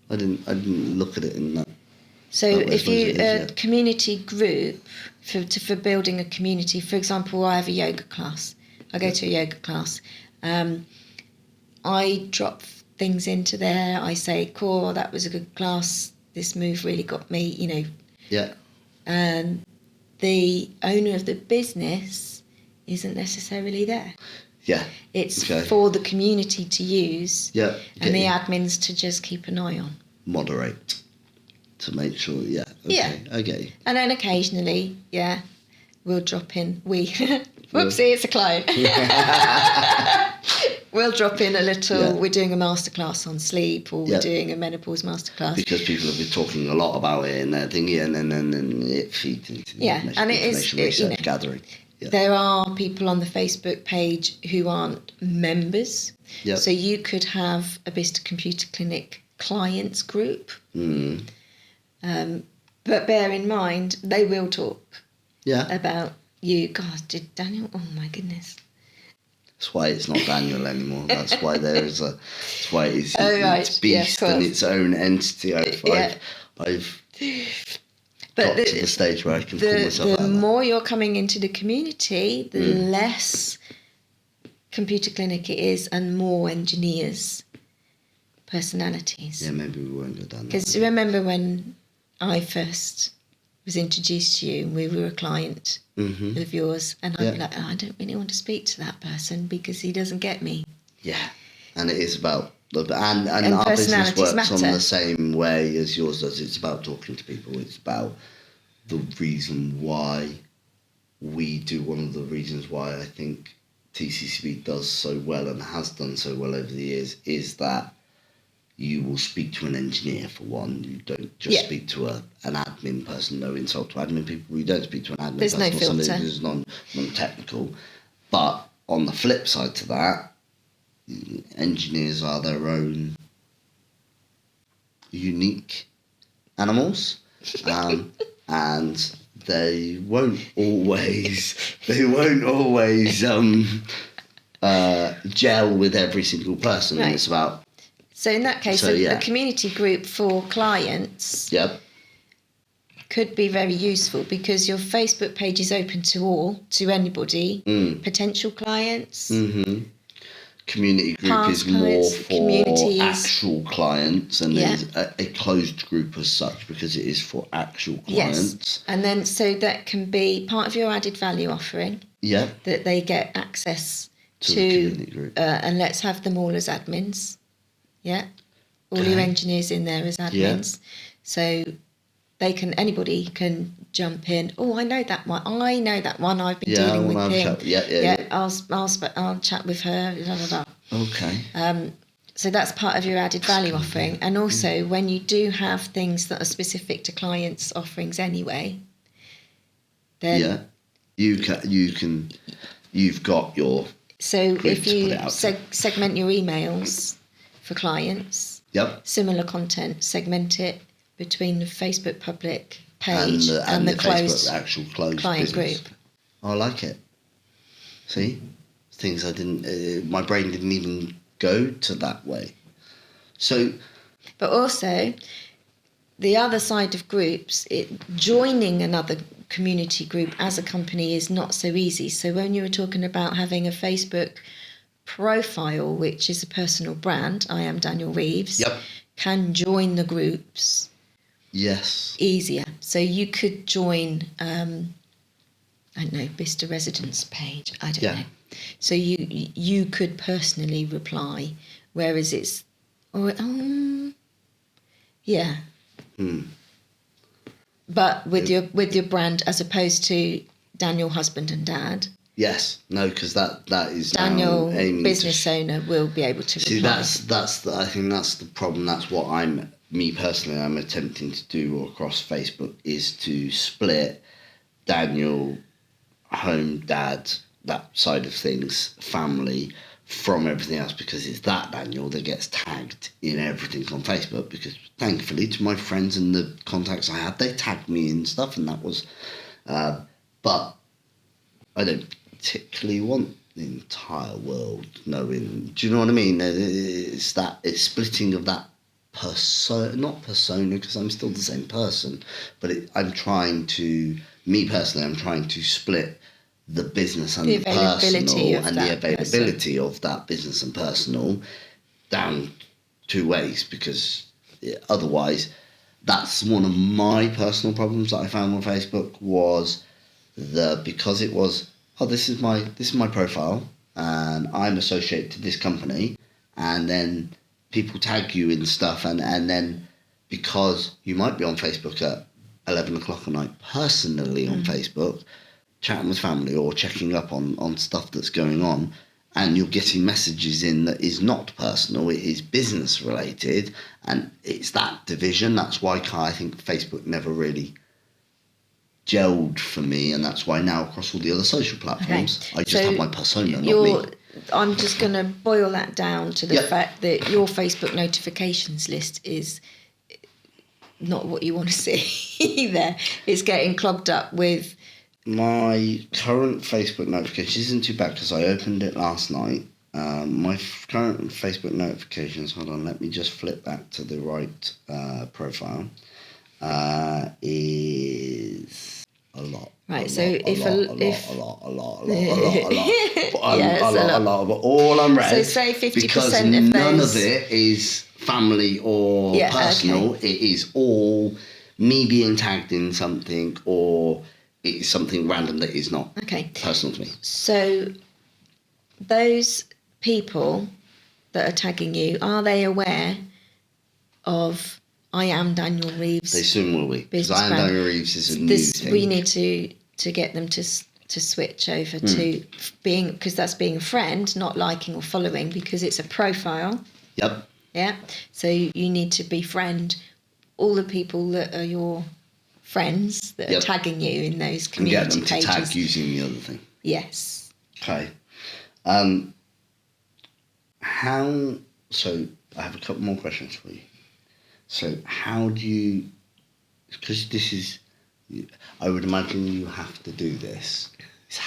I didn't look at it in that. So if you community group for building a community, for example, I have a yoga class. I go to a yoga class. I drop things into there. I say, cool, that was a good class. This move really got me, Yeah. And the owner of the business isn't necessarily there. Yeah. It's for the community to use. Yeah. And the admins to just keep an eye on. Moderate. To make sure, Okay. Yeah. Okay. And then occasionally, we'll drop in. Whoopsie, it's a client. We'll drop in a little, we're doing a masterclass on sleep, or we're doing a menopause masterclass. Because people have been talking a lot about it and that thing, and then it feeds into the information research gathering. Yeah. There are people on the Facebook page who aren't members. Yep. So you could have a Bicester Computer Clinic clients group. But bear in mind, they will talk about you. God, did Daniel? Oh my goodness. That's why it's not Daniel anymore. That's why that's why it's Beast and its own entity. I've got to the stage where I can call myself the more you're coming into the community, the less computer clinic it is, and more engineers' personalities. Yeah, maybe we won't go down that. Because remember when I first was introduced to you, and we were a client of yours, and I'd be like, I don't really want to speak to that person because he doesn't get me. Yeah, and it is about... And our business works on the same way as yours does. It's about talking to people. It's about the reason why we do. One of the reasons why I think TCCB does so well and has done so well over the years is that you will speak to an engineer for one. You don't just speak to an admin person. No insult to admin people. You don't speak to an admin person or somebody who's non-technical. But on the flip side to that, engineers are their own unique animals, and they won't always gel with every single person. Right. It's about... So in that case, a community group for clients could be very useful, because your Facebook page is open to anybody, potential clients. Community group is more for actual clients, and there's a closed group as such because it is for actual clients. Yes. And then so that can be part of your added value offering. Yeah. That they get access to the community group. And let's have them all as admins. Yeah. All your engineers in there as admins. Yeah. So anybody can jump in. Oh, I know that one. I've been dealing with him. I'll chat with her. Blah, blah, blah. Okay. So that's part of your added value offering. And also, when you do have things that are specific to clients' offerings anyway, then you've got your. So if you segment your emails for clients, similar content, segment it between the Facebook public page and the closed Facebook actual closed client business. group. I like it. See, things I didn't. My brain didn't even go to that way. So, But also, the other side of groups, joining another community group as a company is not so easy. So when you were talking about having a Facebook profile, which is a personal brand, I am Daniel Reeves, yep, can join the groups yes, easier. So you could join, I don't know, Bicester Residence page, I don't know. So you could personally reply, whereas it's, yeah. But with your brand, as opposed to Daniel husband and dad. yes, no, because that is Daniel now aiming business owner will be able to see. reply. I think that's the problem. That's what me personally, I'm attempting to do across Facebook is to split Daniel, home, dad, that side of things, family, from everything else, because it's that Daniel that gets tagged in everything on Facebook, because thankfully to my friends and the contacts I had, they tagged me in stuff, and that was but I don't particularly want the entire world knowing. Do you know what I mean? It's splitting of that not persona, because I'm still the same person, but I'm trying to split the business and the personal, and the availability of that business and personal down two ways, because otherwise, that's one of my personal problems that I found on Facebook was because it was, this is my profile and I'm associated to this company, and then people tag you in stuff, and then because you might be on Facebook at 11 o'clock at night personally on Facebook, chatting with family or checking up on stuff that's going on, and you're getting messages in that is not personal, it is business related, and it's that division. That's why I think Facebook never really gelled for me, and that's why now across all the other social platforms, I just have my persona, not me. I'm just going to boil that down to the fact that your Facebook notifications list is not what you want to see there. It's getting clogged up with... My current Facebook notifications isn't too bad because I opened it last night. My current Facebook notifications, hold on, let me just flip back to the right profile, is a lot. Right, A lot. But all I'm read, so say 50% because of none those... of it is family or personal. Okay. It is all me being tagged in something, or it's something random that is not personal to me. So those people that are tagging you, are they aware of I am Daniel Reeves? They soon will be. Because I am Daniel Reeves is a new thing. We need to get them to switch over to being, because that's being a friend, not liking or following, because it's a profile. Yep. Yeah. So you need to befriend all the people that are your friends that are tagging you in those community pages. And get them to tag using the other thing. Yes. Okay. So I have a couple more questions for you. So how do you, because this is, I would imagine you have to do this, is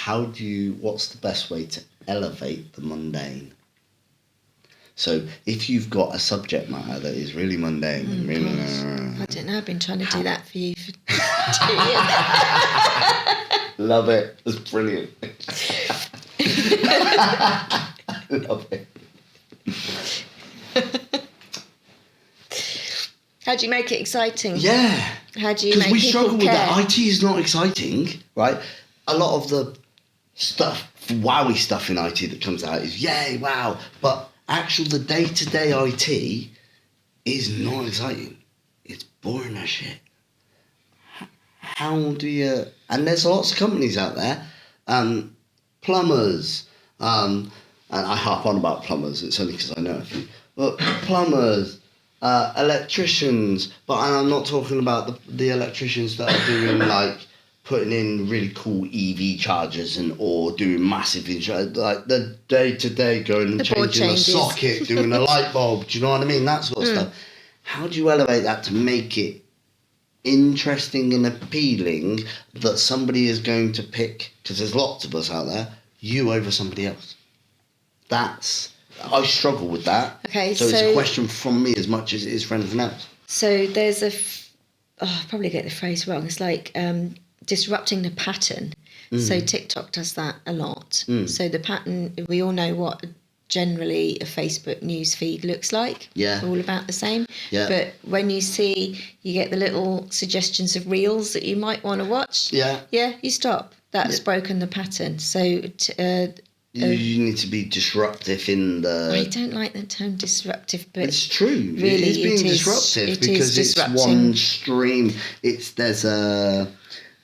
what's the best way to elevate the mundane? So if you've got a subject matter that is really mundane and really... I don't know, I've been trying to do that for you for 2 years. Love it. It's brilliant. Love it. How do you make it exciting? Yeah. How do you make people care? Because we struggle with that. IT is not exciting, right? A lot of the stuff, wowy stuff in IT that comes out is yay, wow. But the day-to-day IT is not exciting. It's boring as shit. How do you... And there's lots of companies out there, plumbers, and I harp on about plumbers, it's only because I know a few, but plumbers, electricians, but I'm not talking about the electricians that are doing like putting in really cool EV chargers or doing massive like the day-to-day going and changing a socket, doing a light bulb, do you know what I mean? That sort of stuff. How do you elevate that to make it interesting and appealing that somebody is going to pick, because there's lots of us out there, you over somebody else. I struggle with that. Okay, so it's a question from me as much as it is for anything else. So there's I'll probably get the phrase wrong. It's like disrupting the pattern. So TikTok does that a lot. So the pattern, we all know what generally a Facebook news feed looks like. Yeah. All about the same. Yeah. But when you get the little suggestions of reels that you might want to watch. Yeah. Yeah, you stop. That's broken the pattern. So you need to be disruptive in the... I don't like the term disruptive, but it's true. Really, it is being disruptive because it's one stream.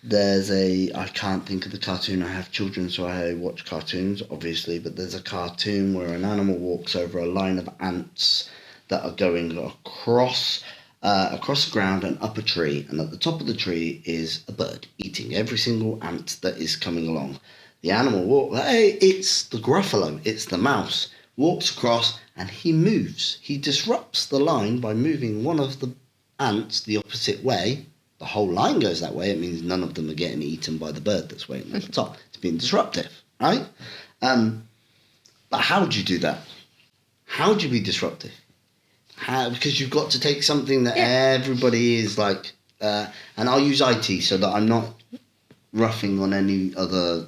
There's a I can't think of the cartoon. I have children, so I watch cartoons, obviously. But there's a cartoon where an animal walks over a line of ants that are going across the ground and up a tree, and at the top of the tree is a bird eating every single ant that is coming along. The animal walks. Hey, it's the Gruffalo. It's the mouse. Walks across and he moves. He disrupts the line by moving one of the ants the opposite way. The whole line goes that way. It means none of them are getting eaten by the bird that's waiting at the top. It's being disruptive, right? But how do you do that? How do you be disruptive? Because you've got to take something that everybody is like, and I'll use IT so that I'm not roughing on any other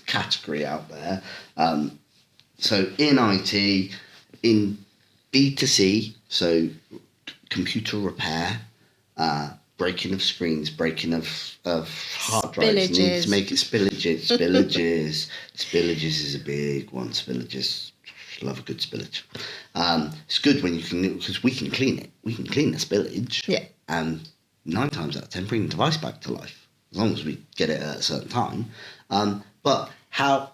category out there. So in IT, in B2C, so computer repair, breaking of screens, breaking of hard drives, need to make it spillages. Spillages is a big one. Spillages, love a good spillage. It's good when you can, because we can clean it. We can clean the spillage. Yeah. And 9 times out of 10, bring the device back to life, as long as we get it at a certain time. But how...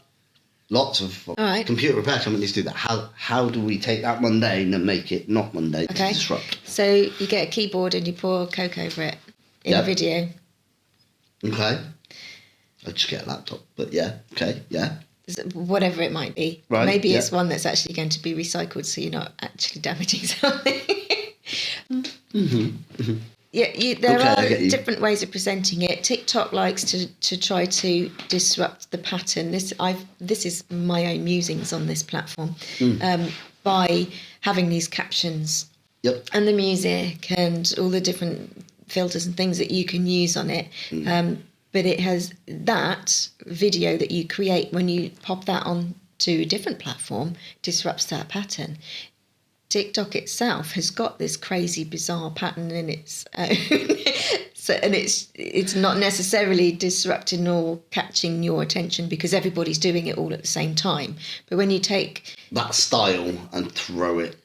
Lots of computer repair companies do that. How do we take that mundane and make it not mundane to disrupt? So you get a keyboard and you pour Coke over it in a video. Okay. I'd just get a laptop, but yeah. Okay, yeah. Whatever it might be. Right, Maybe it's one that's actually going to be recycled so you're not actually damaging something. Yeah, there are different ways of presenting it. TikTok likes to try to disrupt the pattern. This is my own musings on this platform, by having these captions, and the music and all the different filters and things that you can use on it. But it has that video that you create when you pop that on to a different platform disrupts that pattern. TikTok itself has got this crazy, bizarre pattern in its own. And it's not necessarily disrupting or catching your attention because everybody's doing it all at the same time. But when you take that style and throw it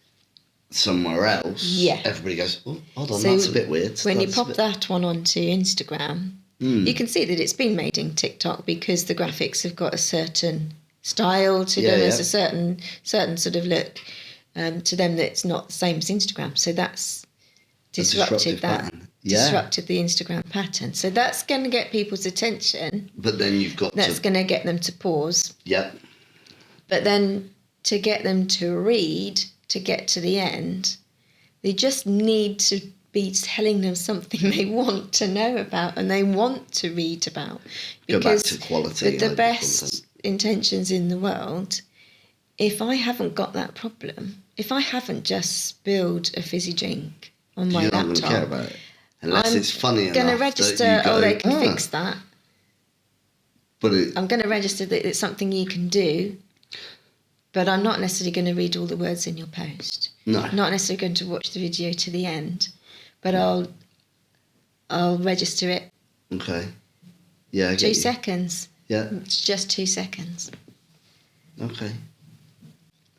somewhere else, everybody goes, oh, hold on, that's a bit weird. When you pop that one onto Instagram, you can see that it's been made in TikTok because the graphics have got a certain style to them. There's a certain sort of look. To them, that's not the same as Instagram. So that's disrupted that. Disrupted the Instagram pattern. So that's going to get people's attention. But then you've got that's going to get them to pause. Yep. But then to get them to read, to get to the end, they just need to be telling them something they want to know about and they want to read about. Because go back to quality. With the best intentions in the world, if I haven't got that problem, if I haven't just spilled a fizzy drink on my laptop, not going to care about it. Unless it's funny enough. I'm going to register, they can fix that. But I'm going to register that it's something you can do, but I'm not necessarily going to read all the words in your post. No. I'm not necessarily going to watch the video to the end, but I'll register it. Okay. Yeah, I get 2 you. seconds. Yeah. It's just 2 seconds. Okay.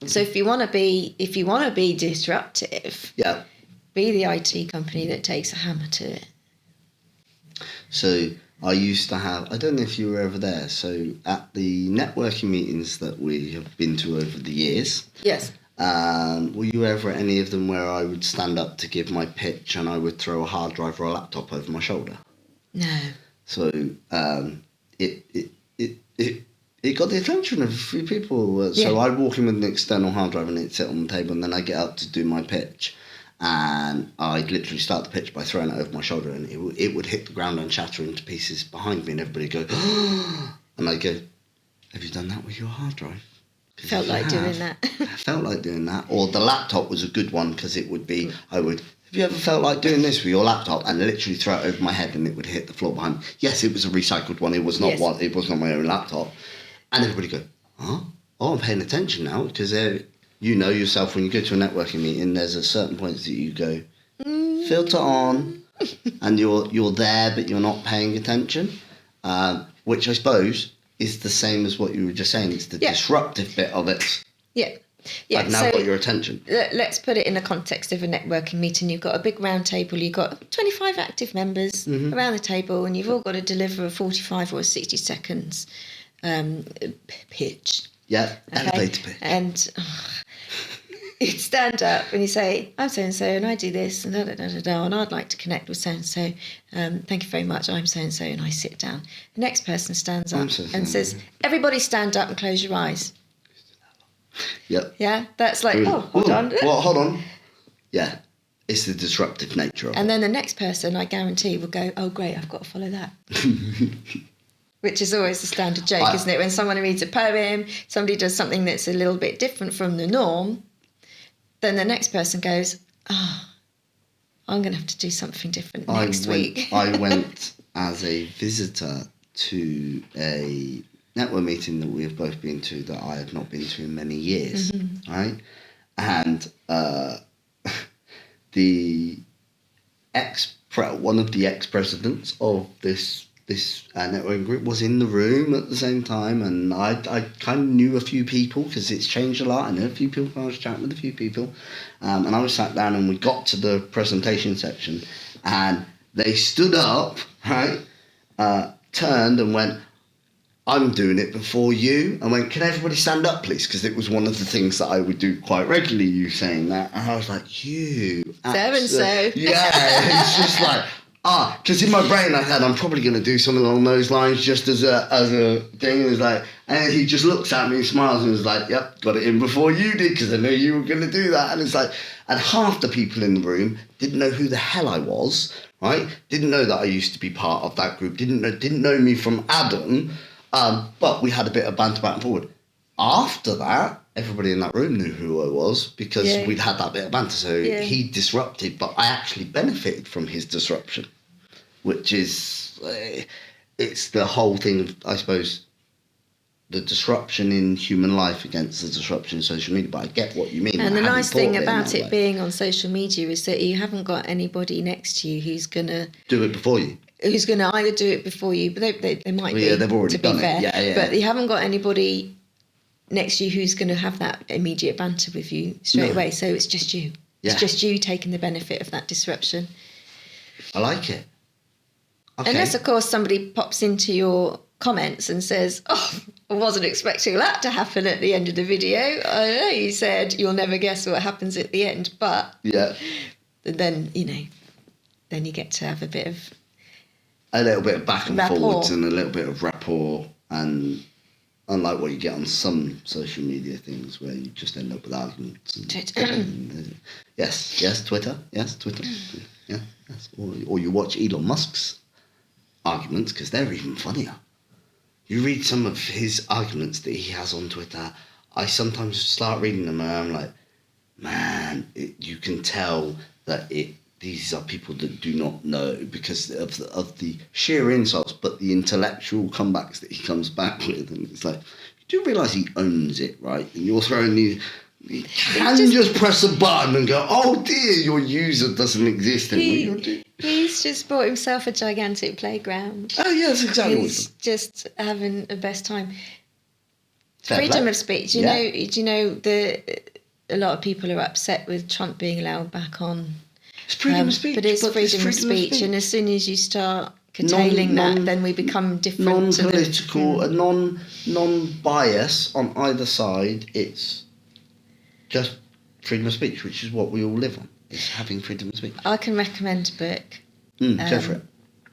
So if you want to be disruptive, be the IT company that takes a hammer to it. So I used to have, I don't know if you were ever there, so at the networking meetings that we have been to over the years. Yes. Were you ever at any of them where I would stand up to give my pitch and I would throw a hard drive or a laptop over my shoulder? No. So it got the attention of a few people. So I'd walk in with an external hard drive and it'd sit on the table and then I'd get up to do my pitch. and I'd literally start the pitch by throwing it over my shoulder, and it would hit the ground and shatter into pieces behind me, and everybody would go, and I'd go, have you done that with your hard drive? Felt like doing that. I felt like doing that. Or the laptop was a good one, because it would be, have you ever felt like doing this with your laptop, and literally throw it over my head and it would hit the floor behind me? Yes, it was a recycled one. It was not it was not my own laptop. And everybody go, huh? Oh, I'm paying attention now, because you know yourself, when you go to a networking meeting, there's a certain point that you go, filter on, and you're there, but you're not paying attention, which I suppose is the same as what you were just saying. It's the disruptive bit of it. Yeah. Yeah, I've now got your attention. Let's put it in the context of a networking meeting. You've got a big round table, you've got 25 active members around the table, and you've all got to deliver a 45 or a 60 seconds pitch. Yeah, elevator pitch. And you'd stand up and you say, I'm so-and-so and I do this and da-da-da-da-da, and I'd like to connect with so-and-so. Thank you very much, I'm so-and-so, and I sit down. The next person stands up and says, everybody stand up and close your eyes. Yep. Yeah, that's like, hold on. Well, hold on. Yeah, it's the disruptive nature of it. And then the next person, I guarantee, will go, oh, great, I've got to follow that. Which is always the standard joke, isn't it? When someone reads a poem, somebody does something that's a little bit different from the norm, then the next person goes, I'm going to have to do something different next week. I went as a visitor to a network meeting that we have both been to that I have not been to in many years, right? And one of the ex-presidents of this networking group was in the room at the same time, and I kind of knew a few people, because it's changed a lot. I knew a few people, I was chatting with a few people, and I was sat down, and we got to the presentation section, and they stood up, right, turned and went, I'm doing it before you. I went, can everybody stand up, please? Because it was one of the things that I would do quite regularly, you saying that. And I was like, you. So-and-so. Yeah, it's just like, because in my brain I had, I'm probably going to do something along those lines, just as a thing. It was like, and he just looks at me and smiles and was like, yep, got it in before you did, because I knew you were going to do that. And it's like, and half the people in the room didn't know who the hell I was, right? Didn't know that I used to be part of that group. Didn't know me from Adam. But we had a bit of banter back and forward. After that, everybody in that room knew who I was, because we'd had that bit of banter. So he disrupted, but I actually benefited from his disruption, which is, it's the whole thing of, I suppose, the disruption in human life against the disruption in social media. But I get what you mean. And the nice thing about it being on social media is that you haven't got anybody next to you who's going to do it before you. Who's going to either do it before you, but they might be, they've already to be done fair. It. Yeah. But you haven't got anybody next to you who's going to have that immediate banter with you straight away. So it's just you. Yeah. It's just you taking the benefit of that disruption. I like it. Okay. Unless, of course, somebody pops into your comments and says, I wasn't expecting that to happen at the end of the video. I know you said you'll never guess what happens at the end, but then, then you get to have a little bit of back and forwards and a little bit of rapport, and unlike what you get on some social media things where you just end up with arguments. Yes, Twitter. Yes. Or you watch Elon Musk's arguments, because they're even funnier. You read some of his arguments that he has on Twitter. I sometimes start reading them and I'm like, man, you can tell that these are people that do not know, because of the sheer insults, but the intellectual comebacks that he comes back with. And it's like, you do realise he owns it, right? And you're throwing these... You can just press a button and go, oh dear, your user doesn't exist anymore. He's just bought himself a gigantic playground. Oh, yes, exactly. He's just having the best time. Fair Freedom play. of speech. Do you know a lot of people are upset with Trump being allowed back on. It's freedom of speech. But it's freedom of speech. And as soon as you start curtailing that, then we become different. Non-political, non-bias on either side. It's just freedom of speech, which is what we all live on. It's having freedom of speech. I can recommend a book. Go for it.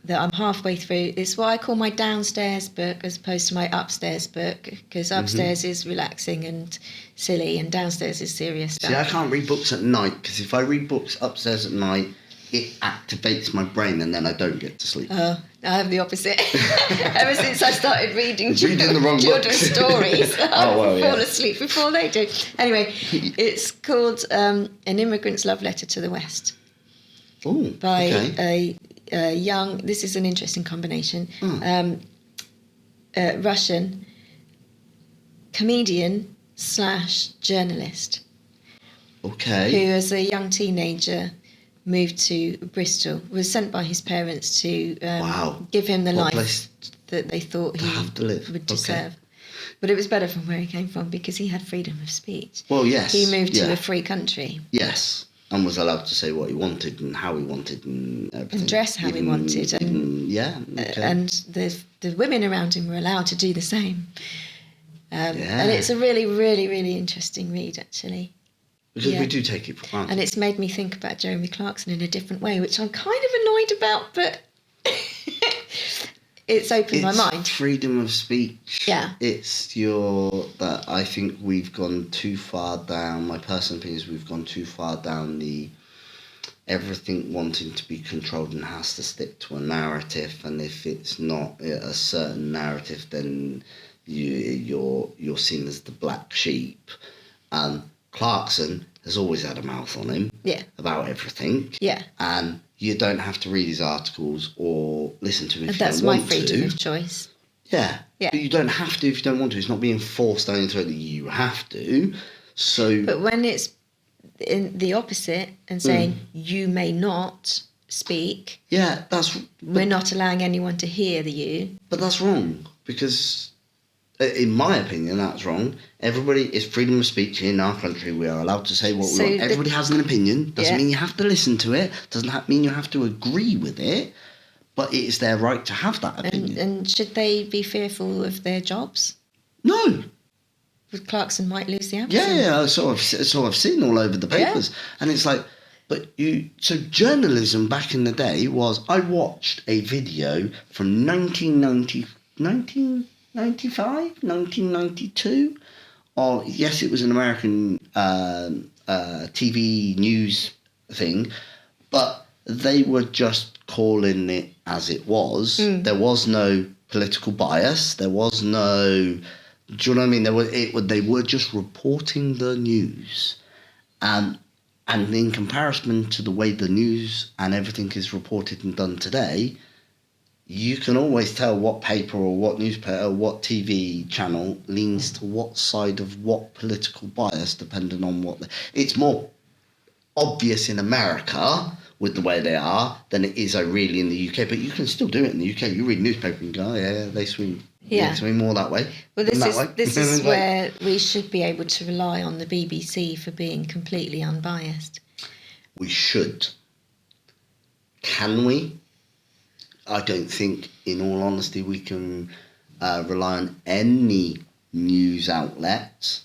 that I'm halfway through. It's what I call my downstairs book as opposed to my upstairs book, because upstairs is relaxing and silly and downstairs is serious stuff. See, I can't read books at night, because if I read books upstairs at night, it activates my brain and then I don't get to sleep. I have the opposite. Ever since I started reading the wrong children's books. stories, I well, fall yeah. asleep before they do. Anyway, it's called An Immigrant's Love Letter to the West Oh, by okay. a young, this is an interesting combination, Russian comedian / journalist Okay. who as a young teenager moved to Bristol, was sent by his parents to give him the What life place that they thought he have to live. would Okay. deserve. But it was better from where he came from because he had freedom of speech. Well, yes. He moved to yeah. a free country. Yes. And was allowed to say what he wanted and how he wanted and everything. And dress how he wanted. Yeah. Okay. And the women around him were allowed to do the same. And it's a really, really, really interesting read, actually. Because yeah. we do take it for granted. And it's made me think about Jeremy Clarkson in a different way, which I'm kind of annoyed about, but it's opened my mind. Freedom of speech. Yeah. It's that I think we've gone too far down. My personal opinion is we've gone too far down the everything wanting to be controlled and has to stick to a narrative. And if it's not a certain narrative, then you're seen as the black sheep. Clarkson has always had a mouth on him about everything. Yeah. And you don't have to read his articles or listen to him if That's you don't my want freedom to. of choice. Yeah. Yeah. But you don't have to if you don't want to. It's not being forced down into it that you have to. So. But when it's in the opposite and saying you may not speak, Yeah, we're not allowing anyone to hear you. But that's wrong because, in my opinion, that's wrong. Everybody is freedom of speech in our country. We are allowed to say what we want. Everybody has an opinion. Doesn't mean you have to listen to it. Doesn't mean you have to agree with it. But it is their right to have that opinion. And should they be fearful of their jobs? No. Because Clarkson might lose the accent. Yeah, so I've seen all over the papers. Yeah. And it's like, so journalism back in the day was, I watched a video from 1995, 1992. Or, yes, it was an American TV news thing, but they were just calling it as it was. There was no political bias. There was no... Do you know what I mean? They were just reporting the news. And in comparison to the way the news and everything is reported and done today, you can always tell what paper or what newspaper or what TV channel leans to what side of what political bias, depending on what... It's more obvious in America with the way they are than it is really in the UK. But you can still do it in the UK. You read newspaper and go, oh, yeah, they swing... Yeah, they swing more that way. Well, this is where we should be able to rely on the BBC for being completely unbiased. We should. Can we? I don't think, in all honesty, we can rely on any news outlet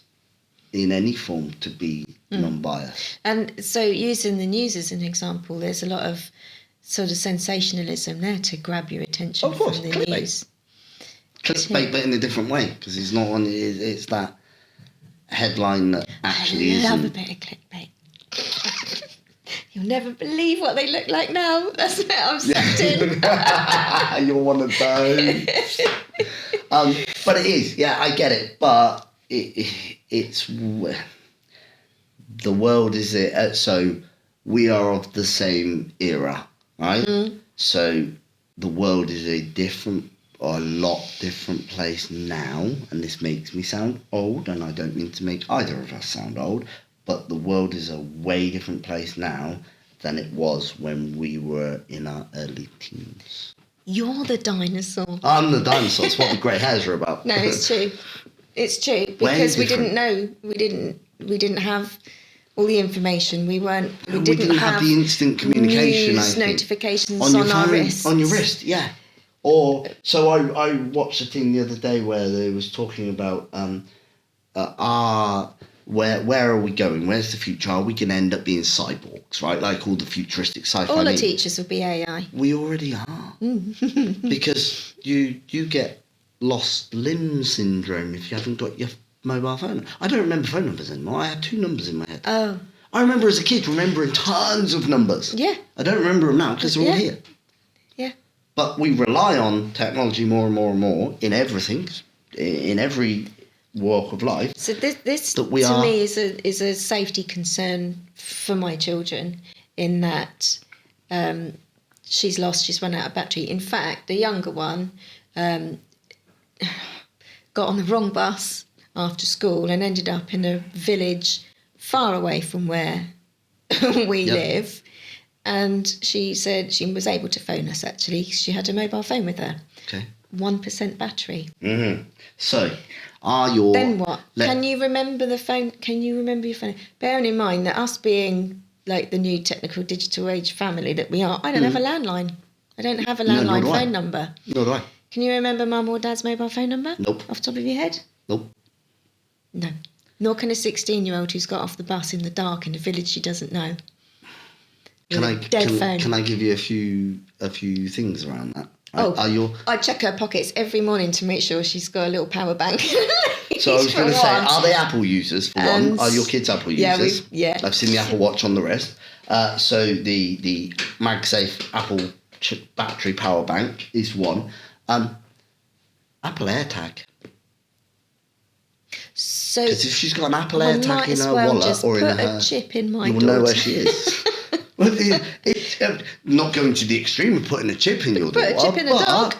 in any form to be non-biased. And so using the news as an example, there's a lot of sort of sensationalism there to grab your attention from the news. Clickbait, but in a different way, because it's not on. It's that headline that actually is. I love a bit of clickbait. You'll never believe what they look like now. That's what I'm saying. You're one of those. But it is, yeah, I get it. But it's the world is it. So we are of the same era, right? So the world is a lot different place now, and this makes me sound old, and I don't mean to make either of us sound old, but the world is a way different place now than it was when we were in our early teens. You're the dinosaur. I'm the dinosaur. It's what the grey hairs are about. No, it's true. It's true because we didn't know. We didn't have all the information. We didn't have the instant communication. News notifications on our wrist. On your wrist, yeah. Or so I watched a thing the other day where they was talking about where are we going? Where's the future? Are we going to end up being cyborgs, right? Like all the futuristic sci-fi. All the teachers will be AI. We already are. Because you get lost limb syndrome if you haven't got your mobile phone. I don't remember phone numbers anymore. I had 2 numbers in my head. Oh. I remember as a kid remembering tons of numbers. Yeah. I don't remember them now because they're all here. Yeah. But we rely on technology more and more and more in everything, in every walk of life. So this that we to are... me is a safety concern for my children, in that she's run out of battery. In fact, the younger one got on the wrong bus after school and ended up in a village far away from where we live. And she said she was able to phone us, actually. She had a mobile phone with her. Okay. 1% battery. Mm-hmm. So, are your... Then what? Can you remember the phone? Can you remember your phone? Bearing in mind that us being like the new technical digital age family that we are, I don't have a landline. I don't have a landline phone number. Nor do I. Can you remember Mum or Dad's mobile phone number? Nope. Off the top of your head? Nope. No. Nor can a 16-year-old who's got off the bus in the dark in a village she doesn't know. Can I phone. Can I give you a few things around that? I check her pockets every morning to make sure she's got a little power bank. So I was going to say, are they Apple users for one? Are your kids Apple users? Yeah. I've seen the Apple Watch on the wrist. So the MagSafe Apple battery power bank is one. Apple AirTag. So because if she's got an Apple AirTag in her wallet or in her, a chip in my you will know where she is. Well, it's not going to the extreme of putting a chip in your door. Put a chip in a dog.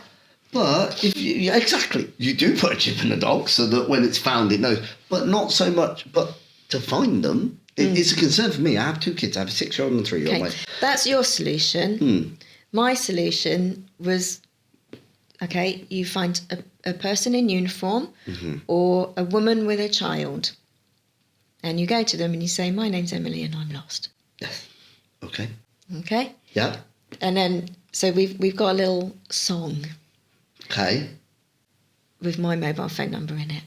But if exactly, you do put a chip in a dog so that when it's found, it knows. But not so much. But to find them, it's a concern for me. I have 2 kids. I have a 6-year-old and a 3-year-old. Okay. That's your solution. My solution was, okay, you find a person in uniform or a woman with a child, and you go to them and you say, "My name's Emily and I'm lost." Yes. Okay. Okay. Yeah. And then so we've got a little song. Okay. With my mobile phone number in it.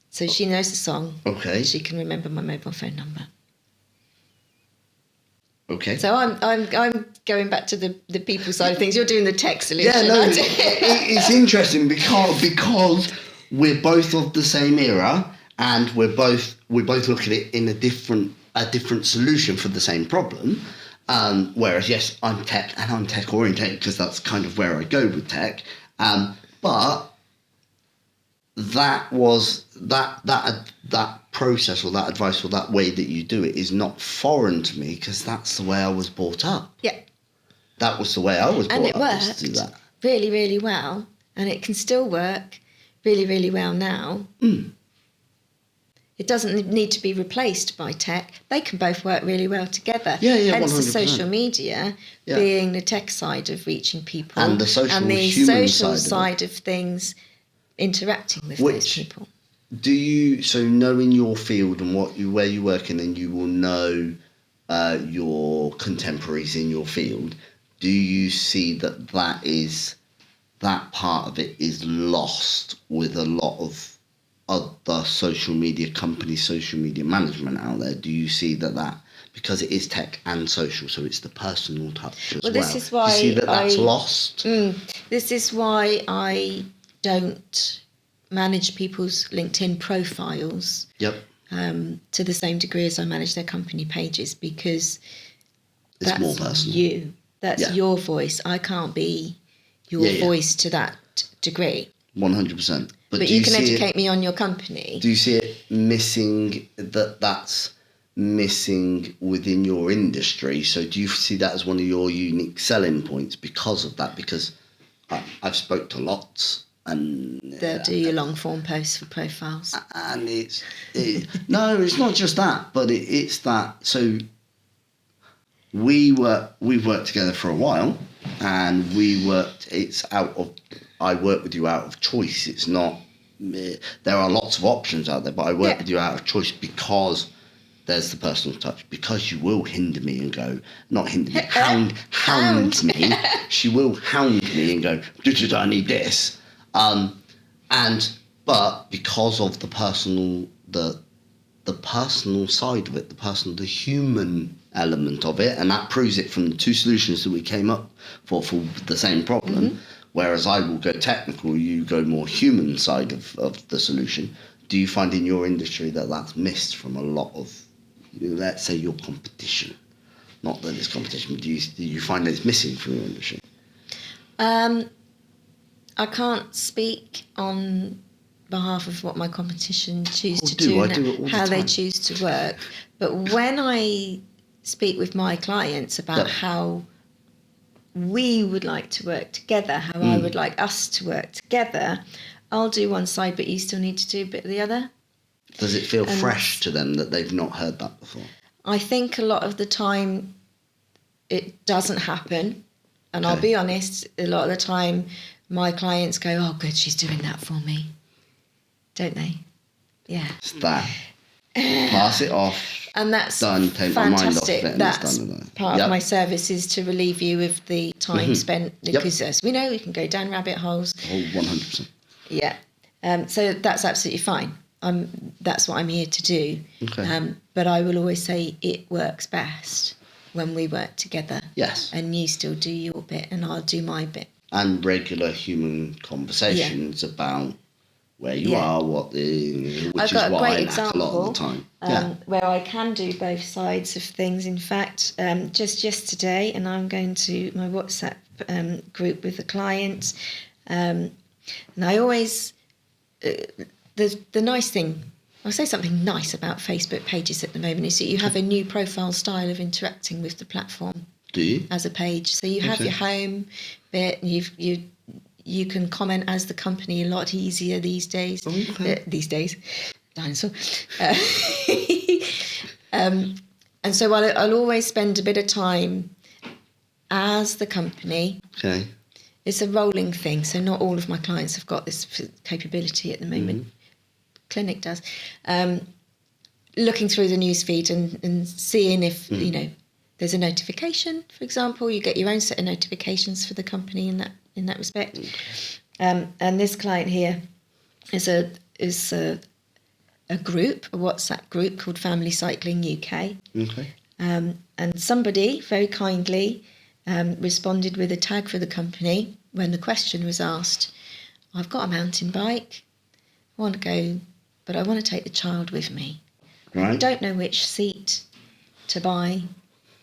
So she knows the song. Okay. She can remember my mobile phone number. Okay. So I'm going back to the people side of things. You're doing the tech solution. Yeah, no, it's interesting because we're both of the same era and we both look at it in a different solution for the same problem. Whereas yes, I'm tech and I'm tech oriented because that's kind of where I go with tech. But that was that process or that advice or that way that you do it is not foreign to me because that's the way I was brought up. Yeah. That was the way I was brought and it up. worked to do that. really, really well, and it can still work really, really well now. It doesn't need to be replaced by tech. They can both work really well together. Yeah, Hence 100%. the social media being the tech side of reaching people and the social and the human social side of things, interacting with those people. Do you knowing your field and where you work in, then you will know your contemporaries in your field. Do you see that that part of it is lost with a lot of other social media companies, social media management out there? Do you see that because it is tech and social, so it's the personal touch as well? This is why do you see that's lost? This is why I don't manage people's LinkedIn profiles. Yep. To the same degree as I manage their company pages, because it's that's more personal. you. That's your voice. I can't be your voice to that degree. 100%. But you can educate me on your company. Do you see it missing, that's missing within your industry? So do you see that as one of your unique selling points because of that? Because I've spoke to lots and... They'll do your long form posts for profiles. And no, it's not just that, but it's that. So we've worked together for a while and I work with you out of choice. It's not, there are lots of options out there, but I work with you out of choice because there's the personal touch, because you will hinder me and go, not hinder me, hound me. She will hound me and go, I need this. But because of the personal, the the personal side of it, the human element of it, and that proves it from the two solutions that we came up for the same problem. Whereas I will go technical, you go more human side of the solution. Do you find in your industry that that's missed from a lot of, let's say, your competition? Not that it's competition, but do you find that it's missing from your industry? I can't speak on behalf of what my competition choose to do I do it all and the how they time. choose to work. But when I speak with my clients about how we would like to work together, how I would like us to work together, I'll do one side, but you still need to do a bit of the other. Does it feel fresh to them that they've not heard that before? I think a lot of the time it doesn't happen. And I'll be honest, a lot of the time my clients go, oh, good, she's doing that for me. Don't they? Yeah. It's that. Pass it off. And that's done, take my mind off fantastic. it, and That's it's done. And part of my service is to relieve you of the time spent, because as we know, we can go down rabbit holes. Oh, 100%. Yeah. So that's absolutely fine. That's what I'm here to do. Okay. But I will always say it works best when we work together. Yes. And you still do your bit and I'll do my bit. And regular human conversations about where you are, which is what I lack a lot of the time. Where I can do both sides of things. In fact, just yesterday, and I'm going to my WhatsApp group with the client, and I always, the nice thing, I'll say something nice about Facebook pages at the moment, is that you have a new profile style of interacting with the platform. Do you? As a page. So you have your home bit, and you can comment as the company a lot easier these days. These days, dinosaur. And so I'll always spend a bit of time as the company. Okay. It's a rolling thing, so not all of my clients have got this capability at the moment. Clinic does. Looking through the newsfeed and seeing if, there's a notification, for example. You get your own set of notifications for the company in that respect. And this client here is a group, a WhatsApp group called Family Cycling UK. Okay. And somebody very kindly responded with a tag for the company when the question was asked, I've got a mountain bike, I want to go, but I want to take the child with me. Right. I don't know which seat to buy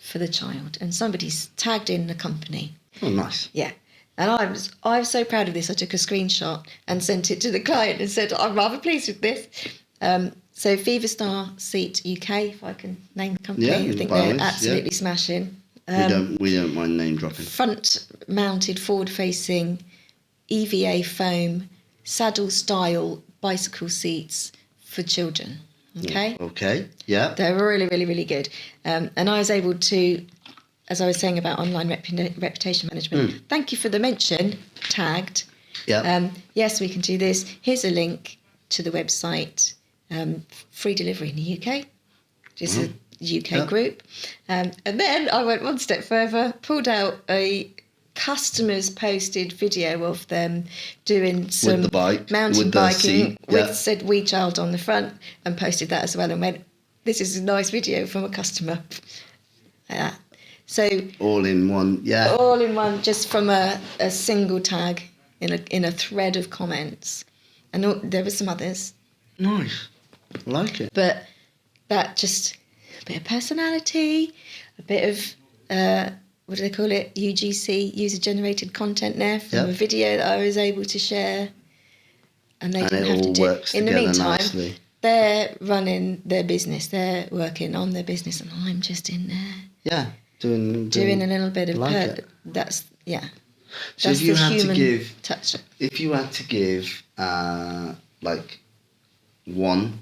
for the child. And somebody's tagged in the company. Oh, nice. Yeah. And I was so proud of this. I took a screenshot and sent it to the client and said, I'm rather pleased with this. So Fever Star Seat UK, if I can name the company, I think they're absolutely smashing. We don't mind name dropping. Front-mounted, forward-facing, EVA foam, saddle-style bicycle seats for children. Okay? Okay, yeah. They're really, really, really good. And I was able to, as I was saying about online reputation management, thank you for the mention, tagged. Yeah. Yes, we can do this. Here's a link to the website, free delivery in the UK. Just a UK group. And then I went one step further, pulled out a customer's posted video of them doing some mountain biking with said wee child on the front, and posted that as well, and went, this is a nice video from a customer. So all in one, all in one, just from a single tag in a thread of comments. And there were some others. Nice. I like it. But that just a bit of personality, a bit of what do they call it? UGC, user-generated content there from a video that I was able to share. And they didn't have to do it. In the meantime, they're running their business. They're working on their business, and I'm just in there. Yeah, doing a little bit of that's So that's if you the had human to give, touch. If you had to give like one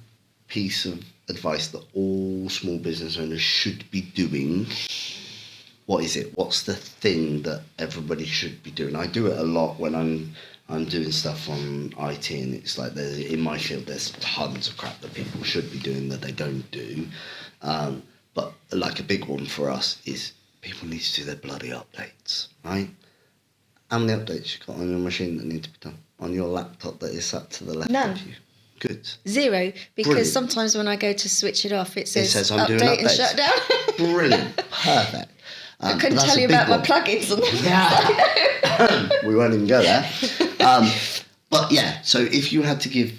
piece of advice that all small business owners should be doing, what is it? What's the thing that everybody should be doing? I do it a lot when I'm doing stuff on IT, and it's like in my field there's tons of crap that people should be doing that they don't do. But like a big one for us is people need to do their bloody updates, right? How many updates you got on your machine that need to be done? On your laptop that is sat to the left None. of you? Good. 0, because Brilliant. sometimes when I go to switch it off, it says I'm doing update and updates. shut down. Brilliant. Perfect. I couldn't that's tell a you big about my one. plugins on the Yeah. We won't even go there. But yeah, so if you had to give,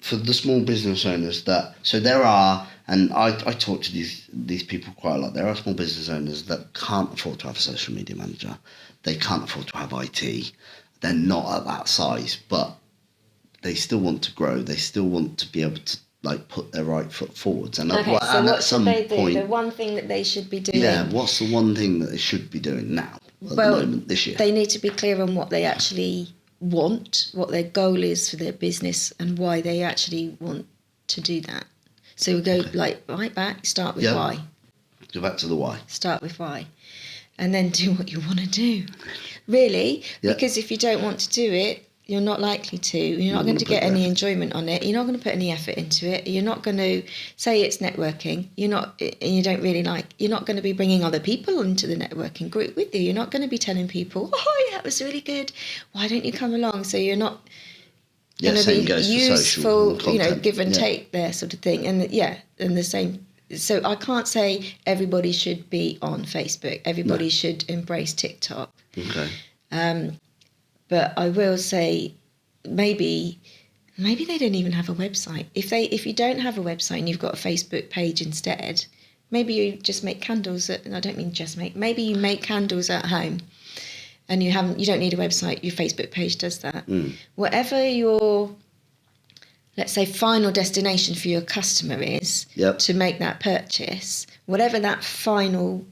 for the small business owners so there are, and I talk to these people quite a lot, there are small business owners that can't afford to have a social media manager. They can't afford to have IT. They're not at that size, but they still want to grow. They still want to be able to like put their right foot forwards. And Okay, so and what at should some they do? point, The one thing that they should be doing. yeah, what's the one thing that they should be doing now at the moment this year? They need to be clear on what they actually want, what their goal is for their business, and why they actually want to do that. So we go right back, start with why. Go back to the why. Start with why. And then do what you want to do. Really? Yeah. Because if you don't want to do it, you're not likely to. You're not going to get any enjoyment on it. You're not going to put any effort into it. You're not going to say it's networking. You're not going to be bringing other people into the networking group with you. You're not going to be telling people, oh, yeah, that was really good. Why don't you come along? So you're not going to be useful, give and take there sort of thing. And and the same. So I can't say everybody should be on Facebook. Everybody should embrace TikTok. Okay. But I will say maybe they don't even have a website. If you don't have a website and you've got a Facebook page instead, maybe you just make candles. I don't mean just make. Maybe you make candles at home, and you don't need a website. Your Facebook page does that. Whatever your, let's say, final destination for your customer is to make that purchase, whatever that final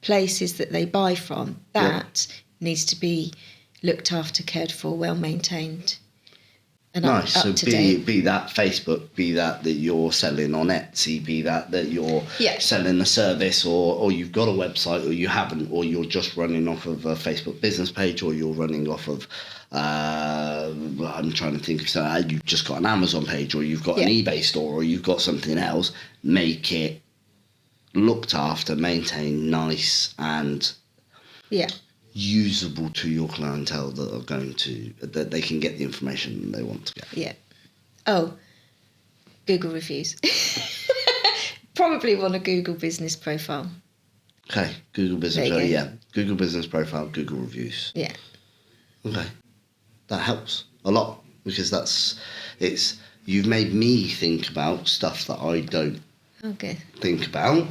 place is that they buy from, that needs to be looked after, cared for, well maintained, and nice. up to date. Be that Facebook, be that you're selling on Etsy, be that you're selling a service, or you've got a website, or you haven't, or you're just running off of a Facebook business page, or you're running off of I'm trying to think of something. You've just got an Amazon page, or you've got an eBay store, or you've got something else. Make it looked after, maintained, nice, and usable to your clientele that they can get the information they want to get. Yeah. Oh, Google reviews. Probably want a Google business profile. Okay, Google business profile. Google business profile, Google reviews. Yeah. Okay. That helps a lot, because you've made me think about stuff that I don't think about.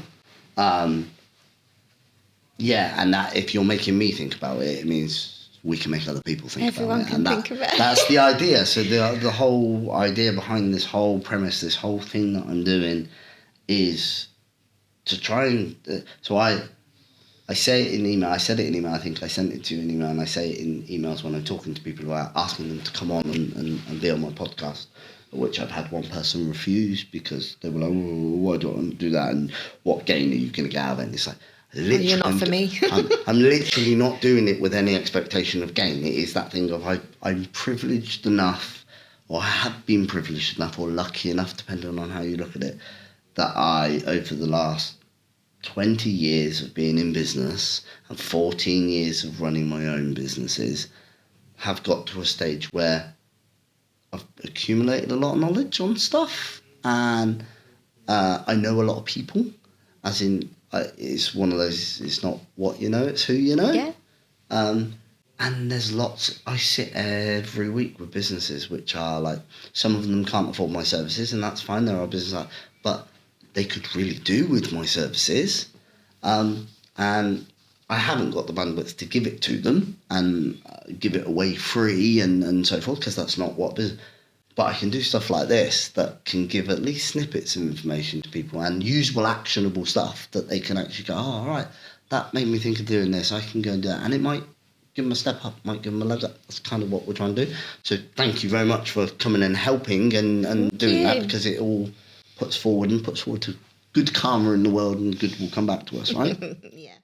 And that if you're making me think about it, it means we can make other people think Everyone about it. Everyone can think about it. That's the idea. So the whole idea behind this whole premise, this whole thing that I'm doing, is to try and... So I say it in email. I said it in email. I think I sent it to you in email, and I say it in emails when I'm talking to people about asking them to come on and be on my podcast, which I've had one person refuse because they were like, oh, why do I want to do that? And what gain are you going to get out of it? And it's like, you're not for me. I'm literally not doing it with any expectation of gain. It is that thing of I'm privileged enough, or I have been privileged enough, or lucky enough, depending on how you look at it, that I, over the last 20 years of being in business and 14 years of running my own businesses, have got to a stage where I've accumulated a lot of knowledge on stuff, and I know a lot of people, as in it's one of those, it's not what you know, it's who you know. Yeah. And there's lots, I sit every week with businesses which are like, some of them can't afford my services, and that's fine, there are businesses but they could really do with my services, and I haven't got the bandwidth to give it to them and give it away free and so forth, because that's not what business. But I can do stuff like this that can give at least snippets of information to people and usable, actionable stuff that they can actually go, oh, all right, that made me think of doing this. I can go and do that. And it might give them a step up, might give them a leg up. That's kind of what we're trying to do. So thank you very much for coming and helping and doing that, because it all puts forward to good karma in the world, and good will come back to us, right? Yeah.